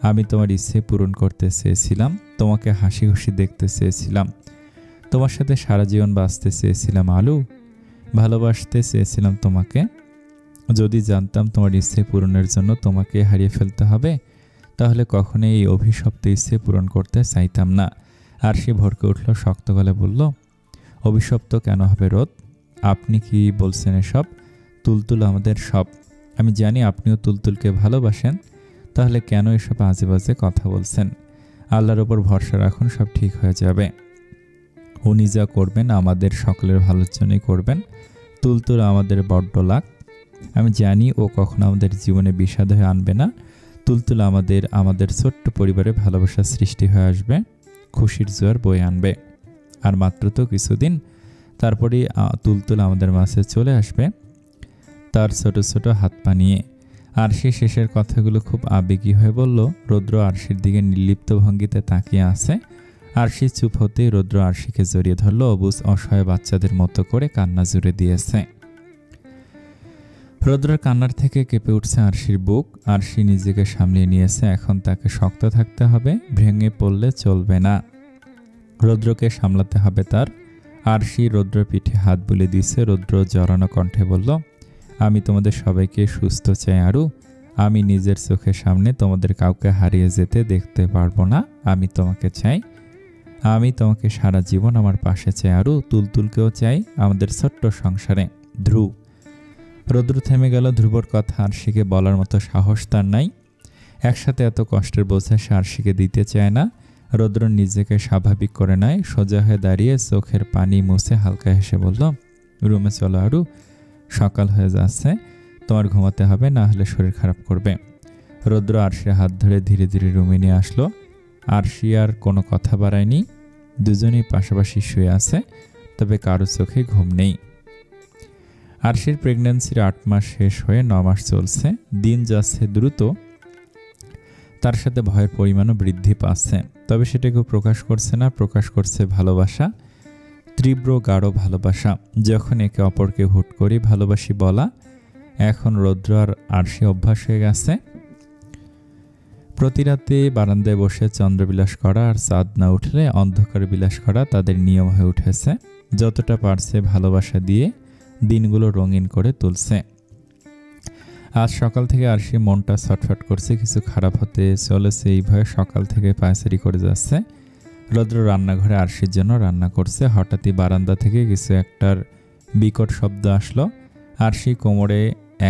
আমি তোমার ইচ্ছে পূরণ করতে চেয়েছিলাম, তোমাকে হাসি খুশি দেখতে চেয়েছিলাম, তোমার সাথে সারা জীবন বাঁচতে চেয়েছিলাম আলু, ভালোবাসতে চেয়েছিলাম তোমাকে। যদি জানতাম তোমার ইচ্ছে পূরণের জন্য তোমাকে হারিয়ে ফেলতে হবে, তাহলে কখনোই এই অভিশপ্ত ইচ্ছে পূরণ করতে চাইতাম না। আরশি ভড়কে উঠল, শক্ত গলায় বলল, অভিশপ্ত কেন হবে রোদ? আপনি কি বলছেন এসব? তুলতুল আমাদের সব। আমি জানি আপনিও তুলতুলকে ভালোবাসেন, তাহলে কেন এসব আজে বাজে কথা বলছেন? আল্লাহর ওপর ভরসা রাখুন, সব ঠিক হয়ে যাবে। উনি যা করবেন আমাদের সকলের ভালোর জন্যই করবেন। তুলতুল আমাদের বড্ড লাগ, আমি জানি ও কখনো আমাদের জীবনে বিষাদ হয়ে আনবে না। তুলতুল আমাদের ছোট্ট পরিবারে ভালোবাসার সৃষ্টি হয়ে আসবে, খুশির জোয়ার বয়ে আনবে। আর মাত্র তো কিছুদিন, তারপরেই তুলতুল আমাদের মাঝে চলে আসবে তার ছোট ছোট হাত পা নিয়ে। আরশি শেষের কথাগুলো খুব আবেগী হয়ে বলল। রৌদ্র আরশির দিকে নির্লিপ্ত ভঙ্গিতে তাকিয়ে আছে। আরশি চুপ হতেই রৌদ্র আরশিকে জড়িয়ে ধরল, অবুঝ অসহায় বাচ্চাদের মতো করে কান্না জুড়ে দিয়েছে। রৌদ্রের কান্নার থেকে কেঁপে উঠছে আরশির বুক। আরশি নিজেকে সামলিয়ে নিয়েছে, এখন তাকে শক্ত থাকতে হবে, ভেঙে পড়লে চলবে না। রৌদ্রকে সামলাতে হবে তার। আরশি রৌদ্র পিঠে হাত বুলিয়ে দিয়েছে। রৌদ্র জড়ানো কণ্ঠে বলল, আমি তোমাদের সবাইকে সুস্থ চাই আরু, আমি নিজের চোখের সামনে তোমাদের কাউকে হারিয়ে যেতে দেখতে পারবো না। আমি তোমাকে চাই, আমি তোমাকে সারা জীবন আমার পাশে চাই আরু, তুলতুলকেও চাই আমাদের ছোট্ট সংসারে। ধ্রুব। রৌদ্র থেমে গেল। ধ্রুবর কথা আরশিকে বলার মতো সাহস তার নাই। একসাথে এত কষ্টের বোঝা সে আরশিকে দিতে চায় না। রৌদ্র নিজেকে স্বাভাবিক করে নেয়, সোজা হয়ে দাঁড়িয়ে চোখের পানি মুছে হালকা হেসে বলল, রুমে চলো আরু, সকাল হয়ে যাচ্ছে, তোমার ঘুমাতে হবে, না হলে শরীর খারাপ করবে। রৌদ্র আরশির হাত ধরে ধীরে ধীরে রুমে নিয়ে আসলো। আরশি আর কোনো কথা বাড়ায়নি। দুজনেই পাশাপাশি শুয়ে আছে, তবে কারো চোখে ঘুম নেই। আরশির প্রেগন্যান্সির 8 মাস শেষ হয়ে 9 মাস চলছে। দিন যাচ্ছে দ্রুত, তার সাথে ভয়ের পরিমাণও বৃদ্ধি পাচ্ছে। তবে সেটাকেও প্রকাশ করছে না, প্রকাশ করছে ভালোবাসা, তীব্র গাঢ় ভালোবাসা। যখন একে অপরকে হুট করে ভালোবাসি বলা, এখন রৌদ্র আর আরশি অভ্যাস হয়ে গেছে। প্রতি রাতে বারান্দায় বসে চন্দ্রবিলাস করা আর চাঁদ না উঠলে অন্ধকার বিলাস করা তাদের নিয়ম হয়ে উঠেছে। যতটা পারছে ভালোবাসা দিয়ে দিনগুলো রঙিন করে তুলছে। আজ সকাল থেকে আরশির মনটা ছটফট করছে, কিছু খারাপ হতে চলেছে এই ভয়ে সকাল থেকে পায়চারি করে যাচ্ছে। রৌদ্র রান্নাঘরে আরশির জন্য রান্না করছে। হঠাৎই বারান্দা থেকে কিছু একটার বিকট শব্দ আসলো। আরশি কোমরে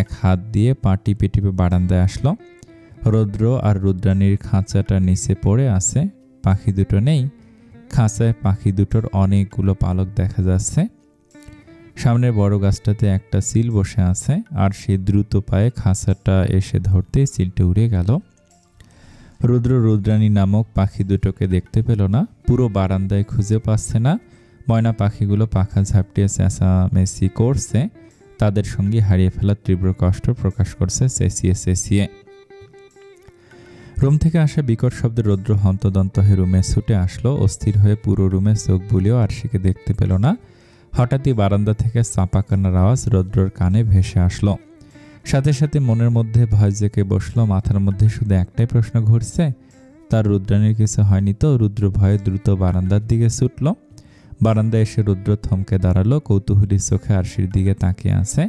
এক হাত দিয়ে পা টিপে টিপে বারান্দায় আসলো। রৌদ্র আর রুদ্রাণীর খাঁচাটা নিচে পড়ে আছে, পাখি দুটো নেই। খাঁচায় পাখি দুটোর অনেকগুলো পালক দেখা যাচ্ছে। সামনের বড় গাছটাতে একটা চিল বসে আছে। আর সে দ্রুত পায়ে খাঁচাটা এসে ধরতে চিলটা উড়ে গেল। রুদ্র রুদ্রাণী নামক পাখি দুটোকে দেখতে পেল না, পুরো বারান্দায় খুঁজে পাচ্ছে না। ময়না পাখিগুলো পাখা ঝাপটিয়ে চেঁচামেচি করছে, তাদের সঙ্গে হারিয়ে ফেলার তীব্র কষ্ট প্রকাশ করছে চেঁচিয়ে চেঁচিয়ে। রুম থেকে আসা বিকট শব্দে রৌদ্র হন্তদন্ত হয়ে রুমে ছুটে আসলো। অস্থির হয়ে পুরো রুমে চোখ বুলিয়েও আরশিকে দেখতে পেল না। হঠাৎই বারান্দা থেকে চাপা কান্নার আওয়াজ রৌদ্রর কানে ভেসে আসলো। সাথে সাথে মনের মধ্যে ভয় জেঁকে বসলো। মাথার মধ্যে শুধু একটাই প্রশ্ন ঘুরছে, তার রুদ্রাণীর কিছু হয়নি তো? রুদ্র ভয়ে দ্রুত বারান্দার দিকে ছুটল। বারান্দায় এসে রুদ্র থমকে দাঁড়ালো, কৌতূহলী চোখে আরশির দিকে তাকিয়ে আছে।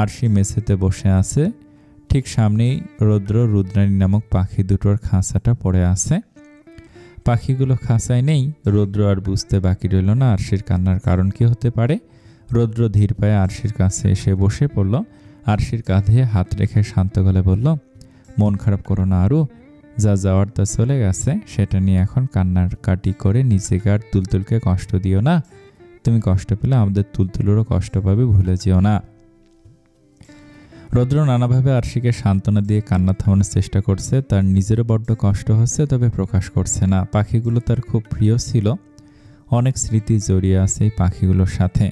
আরশি মেঝেতে বসে আছে, ঠিক সামনেই রৌদ্র রুদ্রাণী নামক পাখি দুটোর খাঁচাটা পড়ে আছে। পাখিগুলো খাঁচায় নেই। রৌদ্র আর বুঝতে বাকি রইল না আরশির কান্নার কারণ কি হতে পারে। রৌদ্র ধীর পায়ে আরশির কাছে এসে বসে পড়ল। আরশির কাঁধে হাত রেখে শান্ত গলায় বলল, মন খারাপ করো না আরু, যা যাওয়ার তা চলে গেছে, সেটা নিয়ে এখন কান্নার কাটি করে নিজেকে আর তুলতুলকে কষ্ট দিও না। তুমি কষ্ট পেলে আমাদের তুলতুলেরও কষ্ট পাবে, ভুলে যেও না। রৌদ্র নানাভাবে আরশিকে সান্ত্বনা দিয়ে কান্না থামানোর চেষ্টা করছে। তার নিজেরও বড্ড কষ্ট হচ্ছে, তবে প্রকাশ করছে না। পাখিগুলো তার খুব প্রিয় ছিল, অনেক স্মৃতি জড়িয়ে আছে এই পাখিগুলোর সাথে।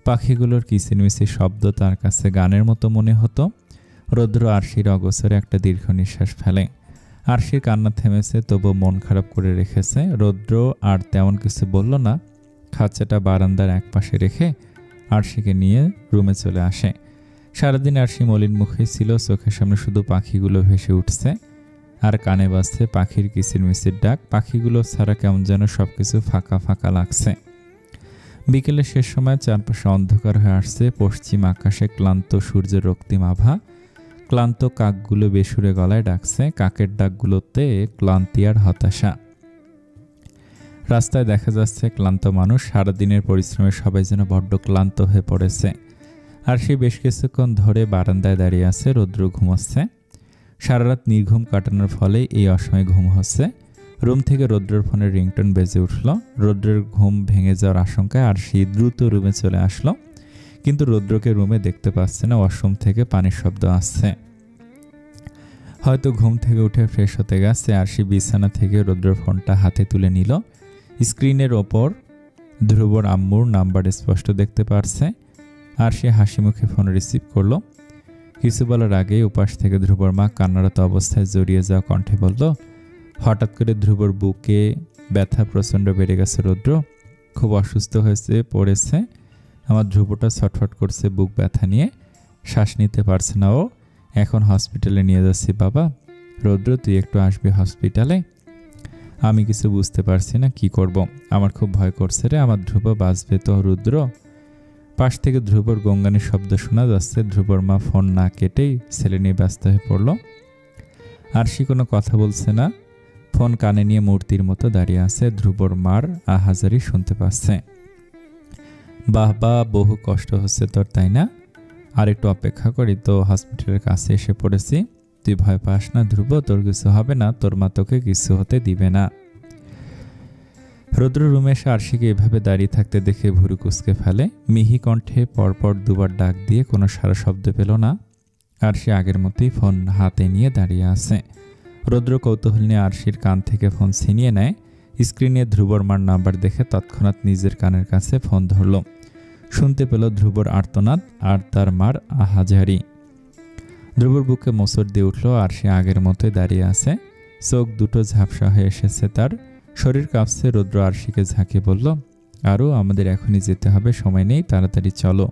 পাখিগুলোর কিচিরমিচির শব্দ তার কাছে গানের মতো মনে হতো। রৌদ্র আরশির অগোচরে একটা দীর্ঘ নিঃশ্বাস ফেলে। আরশির কান্না থেমেছে, তবু মন খারাপ করে রেখেছে। রৌদ্র আর তেমন কিছু বলল না। খাঁচাটা বারান্দার একপাশে রেখে আরশিকে নিয়ে রুমে চলে আসে। সারাদিন আরশি মলিন মুখে ছিল, চোখের সামনে শুধু পাখিগুলো ভেসে উঠছে আর কানে বাজছে পাখির কিচিরমিচির ডাক। পাখিগুলো ছাড়া কেমন যেন সবকিছু ফাঁকা ফাঁকা লাগছে। বিকেলের শেষ সময় চারপাশে অন্ধকার হয়ে আসছে। পশ্চিম আকাশে ক্লান্ত সূর্যের রক্তিম আভা। ক্লান্ত কাকগুলো বেসুরে গলায় ডাকছে। কাকের ডাকগুলোতে ক্লান্তি আর হতাশা। রাস্তায় দেখা যাচ্ছে ক্লান্ত মানুষ। সারাদিনের পরিশ্রমে সবাই যেন বড্ড ক্লান্ত হয়ে পড়েছে। আর সে বেশ কিছুক্ষণ ধরে বারান্দায় দাঁড়িয়ে আছে। রৌদ্র ঘুমাচ্ছে। সারা রাত নির্ঘুম কাটানোর ফলে এই অসময়ে ঘুম হচ্ছে। রুম থেকে রৌদ্রের ফোনের রিংটোন বেজে উঠল। রৌদ্রের ঘুম ভেঙে যাওয়ার আশঙ্কায় আরশি দ্রুত রুমে চলে আসলো, কিন্তু রৌদ্রকে রুমে দেখতে পাচ্ছে না। ওয়াশরুম থেকে পানির শব্দ আসছে। হয়তো ঘুম থেকে উঠে ফ্রেশ হতে গেছে। আরশি বিছানা থেকে রৌদ্রের ফোনটা হাতে তুলে নিল। স্ক্রিনের ওপর ধ্রুবর আম্মুর নাম্বার স্পষ্ট দেখতে পারছে। আরশি হাসি মুখে ফোন রিসিভ করলো। কিছু বলার আগেই উপাস থেকে ধ্রুবর মা কান্নারত অবস্থায় জড়িয়ে যাওয়া কণ্ঠে বলল, হঠাৎ করে ধ্রুবর বুকে ব্যথা প্রচণ্ড বেড়ে গেছে। রৌদ্র খুব অসুস্থ হয়েছে পড়েছে। আমার ধ্রুবটা ছটফট করছে বুক ব্যথা নিয়ে, শ্বাস নিতে পারছে না ও। এখন হসপিটালে নিয়ে যাচ্ছি বাবা। রৌদ্র তুই একটু আসবি হসপিটালে? আমি কিছু বুঝতে পারছি না, কি করব। আমার খুব ভয় করছে রে, আমার ধ্রুব বাঁচবে তো? রুদ্র। পাশ থেকে ধ্রুবর গঙ্গানির শব্দ শোনা যাচ্ছে। ধ্রুবর মা ফোন না কেটেই ছেলে নিয়ে ব্যস্ত হয়ে পড়ল। আরশি কোনো কথা বলছে না, ফোন কানে নিয়ে মূর্তির মতো দাঁড়িয়ে আছে। ধ্রুবর মার আহাজারি শুনতে পাচ্ছে। বাহ বা, বহু কষ্ট হচ্ছে তোর, তাই না? আর একটু অপেক্ষা করি তো, হসপিটালের কাছে এসে পড়েছি। তুই ভয় পাস না ধ্রুব, তোর কিছু হবে না, তোর মা তোকে কিছু হতে দিবে না। রৌদ্র রুমে এসে আরশিকে এভাবে দাঁড়িয়ে থাকতে দেখে ভুরু কুঁচকে ফেলে। মিহি কণ্ঠে পরপর দুবার ডাক দিয়ে কোনো সারা শব্দ পেল না। আরশি আগের মতোই ফোন হাতে নিয়ে দাঁড়িয়ে আছে। রৌদ্র কৌতূহল নিয়ে আরশির কান থেকে ফোন ছিনিয়ে নেয়। স্ক্রিনে ধ্রুবর মার নাম্বার দেখে তৎক্ষণাৎ নিজের কানের কাছে ফোন ধরল। শুনতে পেল ধ্রুবর আর্তনাদ আর তার মার আহাজারি। ধ্রুবর বুকে মোচড় দিয়ে উঠল। আরশি আগের মতোই দাঁড়িয়ে আছে। চোখ দুটো ঝাপসা হয়ে এসেছে তার, শরীর কাঁপছে। রৌদ্র আরশিকে ঝাঁকিয়ে বলল, আরও আমাদের এখনই যেতে হবে, সময় নেই, তাড়াতাড়ি চলো।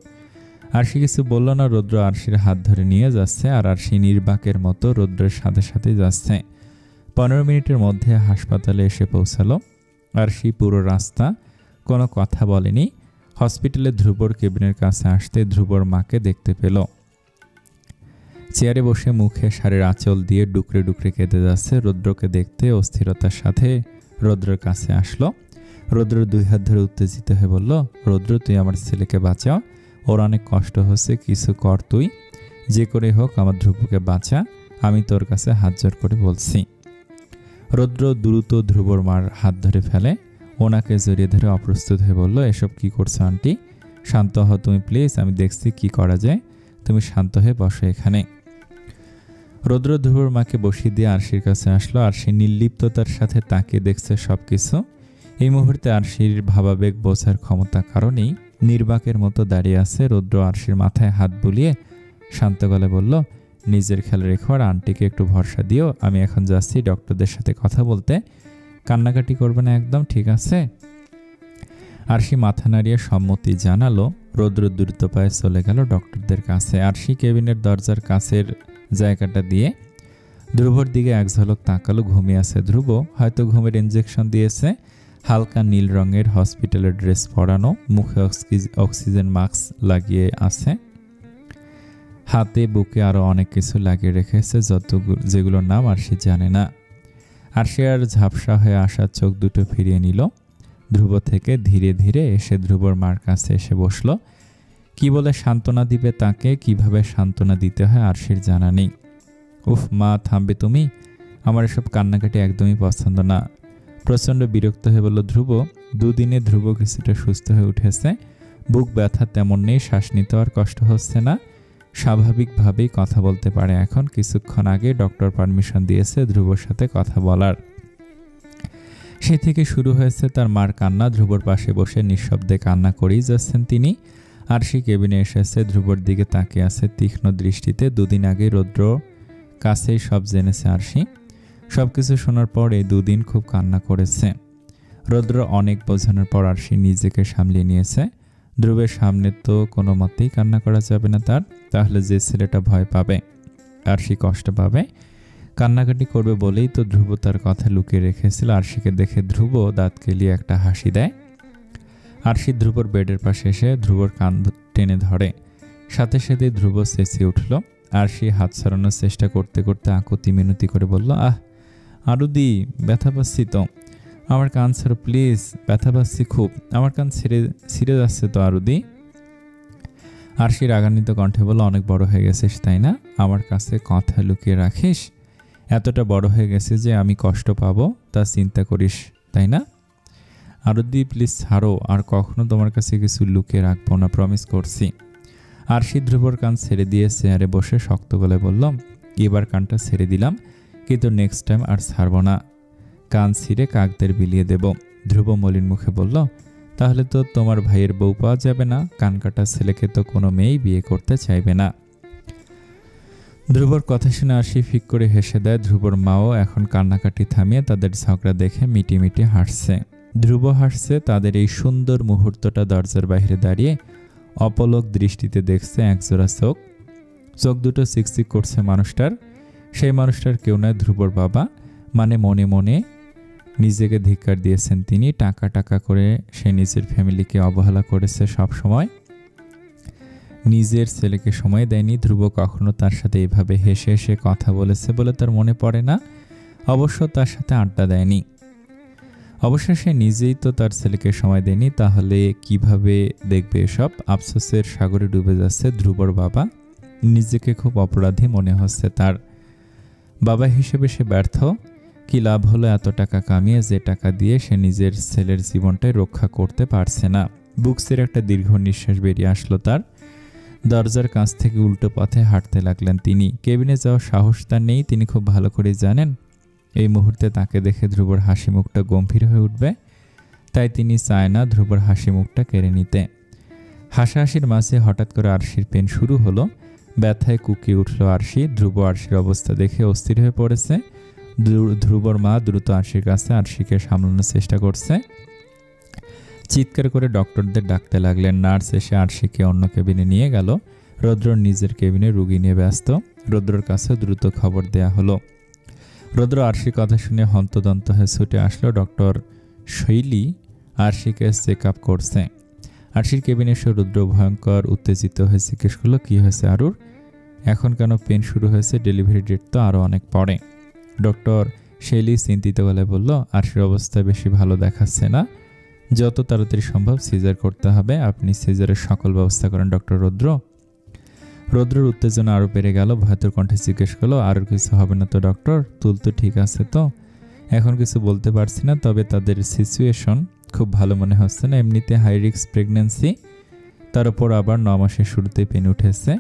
আরশি কিছু বলল না। রৌদ্র আরশির হাত ধরে নিয়ে যাচ্ছে আর আরশি নির্বাকের মতো রৌদ্রের সাথে সাথে যাচ্ছে। 15 মিনিটের মধ্যে হাসপাতালে এসে পৌঁছালো। আরশি পুরো রাস্তা কোনো কথা বলেনি। হসপিটালে ধ্রুবর কেবিনের কাছে আসতে ধ্রুবর মাকে দেখতে পেল। চেয়ারে বসে মুখে শাড়ির আঁচল দিয়ে ডুকরে ডুকরে কেঁদে যাচ্ছে। রৌদ্রকে দেখতে অস্থিরতার সাথে রৌদ্রের কাছে আসলো। রৌদ্র 2 হাত ধরে উত্তেজিত হয়ে বলল, রৌদ্র তুই আমার ছেলেকে বাঁচাও, ওর অনেক কষ্ট হচ্ছে, কিছু কর তুই, যে করে হোক আমার ধ্রুবকে বাঁচা, আমি তোর কাছে হাত জোর করে বলছি। রৌদ্র দ্রুত ধ্রুবর মার হাত ধরে ফেলে। ওনাকে জড়িয়ে ধরে অপ্রস্তুত হয়ে বলল, এসব কি করছো আন্টি? শান্ত হও তুমি প্লিজ, আমি দেখছি কি করা যায়, তুমি শান্ত হয়ে বসো এখানে। রৌদ্র ধ্রুবর মাকে বসিয়ে দিয়ে আরশির কাছে আসলো। আরশি নির্লিপ্ততার সাথে তাকিয়ে দেখছে সবকিছু। এই মুহূর্তে আরশির ভাবাবেগ বোঝার ক্ষমতা কারণেই নির্বাকের মতো দাঁড়িয়ে আছে। রৌদ্র আরশির মাথায় হাত বুলিয়ে শান্ত গলায় বলল, নিজের খেয়াল রেখো আর আন্টিকে একটু ভরসা দিও, আমি এখন যাচ্ছি ডক্টরদের সাথে কথা বলতে, কান্নাকাটি করবে না একদম, ঠিক আছে? আরশি মাথা নাড়িয়ে সম্মতি জানালো। রৌদ্র দ্রুত পায়ে চলে গেল ডক্টরদের কাছে। আরশি কেবিনের দরজার কাছের জায়গাটা দিয়ে ধ্রুবর দিকে এক ঝলক তাকালো। ঘুমিয়ে আছে ধ্রুব, হয়তো ঘুমের ইঞ্জেকশন দিয়েছে। হালকা নীল রঙের হসপিটালের ড্রেস পরানো, মুখে অক্সিজেন মাস্ক লাগিয়ে আছে, হাতে বুকে আরও অনেক কিছু লাগিয়ে রেখেছে যেগুলোর নাম আরশি জানে না। আরশি আর ঝাপসা হয়ে আসা চোখ দুটো ফিরিয়ে নিল ধ্রুব থেকে। ধীরে ধীরে এসে ধ্রুবর মার কাছে এসে বসলো। কি বলে সান্ত্বনা দিবে তাকে, কিভাবে সান্ত্বনা দিতে হয় আরশির জানা নেই। উফ মা, থামবে তুমি? আমার এসব কান্নাকাটি একদমই পছন্দ না। প্রচণ্ড বিরক্ত হয়ে বলল ধ্রুব। 2 দিনে ধ্রুব কিছুটা সুস্থ হয়ে উঠেছে। বুক ব্যথা তেমন নেই, শ্বাস নিতে আর কষ্ট হচ্ছে না, স্বাভাবিকভাবেই কথা বলতে পারে এখন। কিছুক্ষণ আগে ডক্টর পারমিশন দিয়েছে ধ্রুবর সাথে কথা বলার। সেই থেকে শুরু হয়েছে তার মার কান্না। ধ্রুবর পাশে বসে নিঃশব্দে কান্না করেই যাচ্ছেন তিনি। আরশি কেবিনে এসেছে, ধ্রুবর দিকে তাকিয়ে আছে তীক্ষ্ণ দৃষ্টিতে। দুদিন আগে রৌদ্র কাছেই সব জেনেছে আরশি। সবকিছু শোনার পর এই দুদিন খুব কান্না করেছে। রৌদ্র অনেক বোঝানোর পর আরশি নিজেকে সামলিয়ে নিয়েছে। ধ্রুবের সামনে তো কোনো মতেই কান্না করা যাবে না তার, তাহলে যে ছেলেটা ভয় পাবে, আরশি কষ্ট পাবে, কান্নাকাটি করবে বলেই তো ধ্রুব তার কথা লুকিয়ে রেখেছিল। আরশিকে দেখে ধ্রুব দাঁত কেলিয়ে একটা হাসি দেয়। আরশি ধ্রুবর বেডের পাশে এসে ধ্রুবর কান টেনে ধরে। সাথে সাথে ধ্রুব চেঁচিয়ে উঠল। আরশি হাত ছাড়ানোর চেষ্টা করতে করতে আকুতি মিনতি করে বলল, আহ আরুদি, ব্যথা পাচ্ছি তো, আমার কান ছাড়ো প্লিজ, ব্যথা পাচ্ছি খুব, আমার কান ছিঁড়ে যাচ্ছে তো আরুদি। আরশি রাগান্বিত কণ্ঠে বলল, অনেক বড় হয়ে গেছিস তাই না? আমার কাছে কথা লুকিয়ে রাখিস? এতটা বড় হয়ে গেছে যে আমি কষ্ট পাবো তা চিন্তা করিস তাই না? আরুদি প্লিজ ছাড়ো, আর কখনো তোমার কাছে কিছু লুকিয়ে রাখবো না, প্রমিস করছি। আরশি ধ্রুবর কান ছেড়ে দিয়ে চেয়ারে বসে শক্ত গলায় বলল, এবার কানটা ছেড়ে দিলাম, কিন্তু নেক্সট টাইম আর ছাড়বো না, কান ছিঁড়ে কাকদের বিলিয়ে দেব। ধ্রুব মলিন মুখে বলল, তাহলে তো তোমার ভাইয়ের বউ পাওয়া যাবে না, কান কাটা ছেলেকে তো কোনো মেয়েই বিয়ে করতে চাইবে না। ধ্রুবর কথা শুনে আরশি ফিক করে হেসে দেয়। ধ্রুবর মাও এখন কান্নাকাটি থামিয়ে তাদের ঝগড়া দেখে মিটি মিটি হাসছে। ধ্রুব হাসছে। তাদের এই সুন্দর মুহূর্তটা দরজার বাইরে দাঁড়িয়ে অপলক দৃষ্টিতে দেখছে একজোড়া চোখ। চোখ দুটো চিকচিক করছে মানুষটার। সেই মানুষটার কেউ নয়, ধ্রুবর বাবা। মানে মনে মনে নিজেকে ধিক্কার দিয়েছেন তিনি। টাকা টাকা করে সে নিজের ফ্যামিলিকে অবহেলা করেছে সব সময়, নিজের ছেলেকে সময় দেয়নি। ধ্রুব কখনো তার সাথে এভাবে হেসে হেসে কথা বলেছে বলে তার মনে পড়ে না। অবশ্য তার সাথে আড্ডা দেয়নি। অবশ্য সে নিজেই তো তার ছেলেকে সময় দেয়নি, তাহলে কিভাবে দেখবে এসব? আফসোসের সাগরে ডুবে যাচ্ছে ধ্রুবর বাবা। নিজেকে খুব অপরাধী মনে হচ্ছে তার। বাবা হিসেবে সে ব্যর্থ। কি লাভ হলো এত টাকা কামিয়ে, যে টাকা দিয়ে সে নিজের ছেলের জীবনটাই রক্ষা করতে পারছে না। বুকসের একটা দীর্ঘ নিঃশ্বাস বেরিয়ে আসলো তার। দরজার কাছ থেকে উল্টো পথে হাঁটতে লাগলেন তিনি। কেবিনে যাওয়ার সাহস তার নেই, তিনি খুব ভালো করেই জানেন এই মুহূর্তে তাকে দেখে ধ্রুবর হাসি মুখটা গম্ভীর হয়ে উঠবে, তাই তিনি চায় না ধ্রুবর হাসি মুখটা কেড়ে নিতে। হাসাহাসির মাঝে হঠাৎ করে আরশির পেন শুরু হলো। ব্যথায় কুকিয়ে উঠল আরশি। ধ্রুব আরশির অবস্থা দেখে অস্থির হয়ে পড়েছে। ধ্রুবর মা দ্রুত আরশির কাছে আরশিকে সামলানোর চেষ্টা করছে। চিৎকার করে ডক্টরদের ডাকতে লাগলেন। নার্স এসে আরশিকে অন্য কেবিনে নিয়ে গেল। রৌদ্র নিজের কেবিনে রুগী নিয়ে ব্যস্ত। রৌদ্রর কাছে দ্রুত খবর দেয়া হলো। রৌদ্র আরশির কথা শুনে হন্তদন্ত হয়ে ছুটে আসলো। ডক্টর শৈলী আরশিকে চেক আপ করছে। আরশির কেবিনে এসে রৌদ্র ভয়ঙ্কর উত্তেজিত হয়ে জিজ্ঞেস করলো, কী হয়েছে আরুর? এখন কেন পেন শুরু হয়েছে? ডেলিভারি ডেট তো আরও অনেক পরে। ডক্টর শৈলী চিন্তিত গলায় বলল, আরশির অবস্থা বেশি ভালো দেখাচ্ছে না, যত তাড়াতাড়ি সম্ভব সিজার করতে হবে। আপনি সিজারের সকল ব্যবস্থা করেন ডক্টর রৌদ্র। রৌদ্রের উত্তেজনা আরও বেড়ে গেল। ভয়তর কণ্ঠে জিজ্ঞেস করলো, আর কিছু হবে না তো ডক্টর? তুল তো ঠিক আছে তো? এখন কিছু বলতে পারছি না, তবে তাদের সিচুয়েশন খুব ভালো মনে হচ্ছে না। এমনিতে হাই রিস্ক প্রেগন্যান্সি, তার উপর আবার 9 মাসের শুরুতে পেন উঠেছে।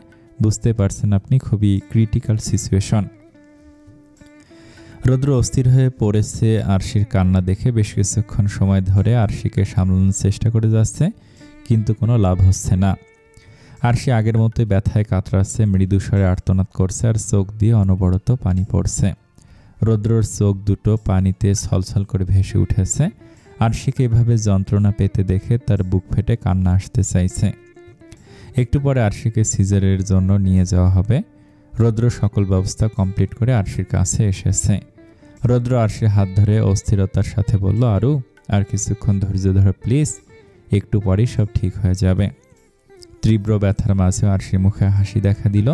বুঝতে পারছেন আপনি, খুবই ক্রিটিক্যাল সিচুয়েশন। রৌদ্র অস্থির হয়ে পড়েছে আরশির কান্না দেখে। বেশ কিছুক্ষণ সময় ধরে আরশিকে সামলানোর চেষ্টা করে যাচ্ছে, কিন্তু কোনো লাভ হচ্ছে না। আরশি আগের মতোই ব্যথায় কাতরাচ্ছে, মৃদু স্বরে আর্তনাদ করছে, আর চোখ দিয়ে অনবরত পানি পড়ছে। রৌদ্রর চোখ দুটো পানিতে ছলছল করে ভেসে উঠেছে। আরশিকে এভাবে যন্ত্রণা পেতে দেখে তার বুক ফেটে কান্না আসতে চাইছে। একটু পরে আরশিকে সিজারের জন্য নিয়ে যাওয়া হবে। রৌদ্র সকল ব্যবস্থা কমপ্লিট করে আরশির কাছে এসেছে। রৌদ্র আরশির হাত ধরে অস্থিরতার সাথে বলল, আরু আর কিছুক্ষণ ধৈর্য ধরো প্লিজ, একটু পরেই সব ঠিক হয়ে যাবে। তীব্র ব্যথার মাঝে আরশির মুখে হাসি দেখা দিল।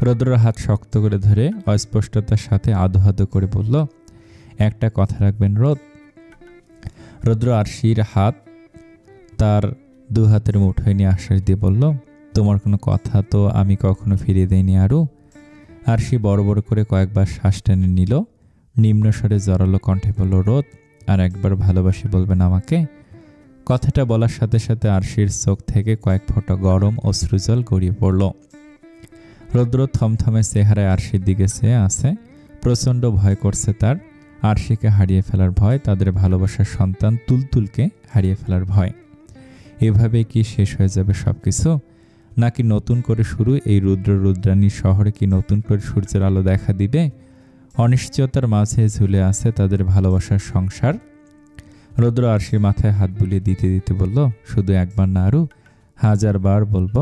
রৌদ্রর হাত শক্ত করে ধরে অস্পষ্টতার সাথে আদো আদো করে বলল, একটা কথা রাখবেন রৌদ্র আরশির হাত তার দু হাতের মুঠোয় নিয়ে আশ্বাস দিয়ে বলল, তোমার কোনো কথা তো আমি কখনো ফিরিয়ে দেইনি আরু। আরশি বড় বড় করে কয়েকবার শ্বাস টেনে নিল। নিম্নস্বরে জড়ালো কণ্ঠে বলল, রোদ আর একবার ভালোবাসি বলবেন আমাকে? কথাটা বলার সাথে সাথে আরশির চোখ থেকে কয়েক ফোঁটা গরম অশ্রুজল গড়িয়ে পড়ল। রৌদ্র থমথমে চেহারায় আরশির দিকে চেয়ে আছে। প্রচণ্ড ভয় করছে তার। আরশিকে হারিয়ে ফেলার ভয়, তাদের ভালোবাসার সন্তান তুলতুলকে হারিয়ে ফেলার ভয়। এভাবে কি শেষ হয়ে যাবে সবকিছু, নাকি নতুন করে শুরু? এই রুদ্র রুদ্রাণী শহরে কি নতুন করে সূর্যের আলো দেখা দিবে? অনিশ্চয়তার মাঝে ঝুলে আছে তাদের ভালোবাসার সংসার। রুদ্র আরশির মাথায় হাত বুলিয়ে দিতে দিতে বলল, শুধু একবার না, আরও 1000 বার বলবো,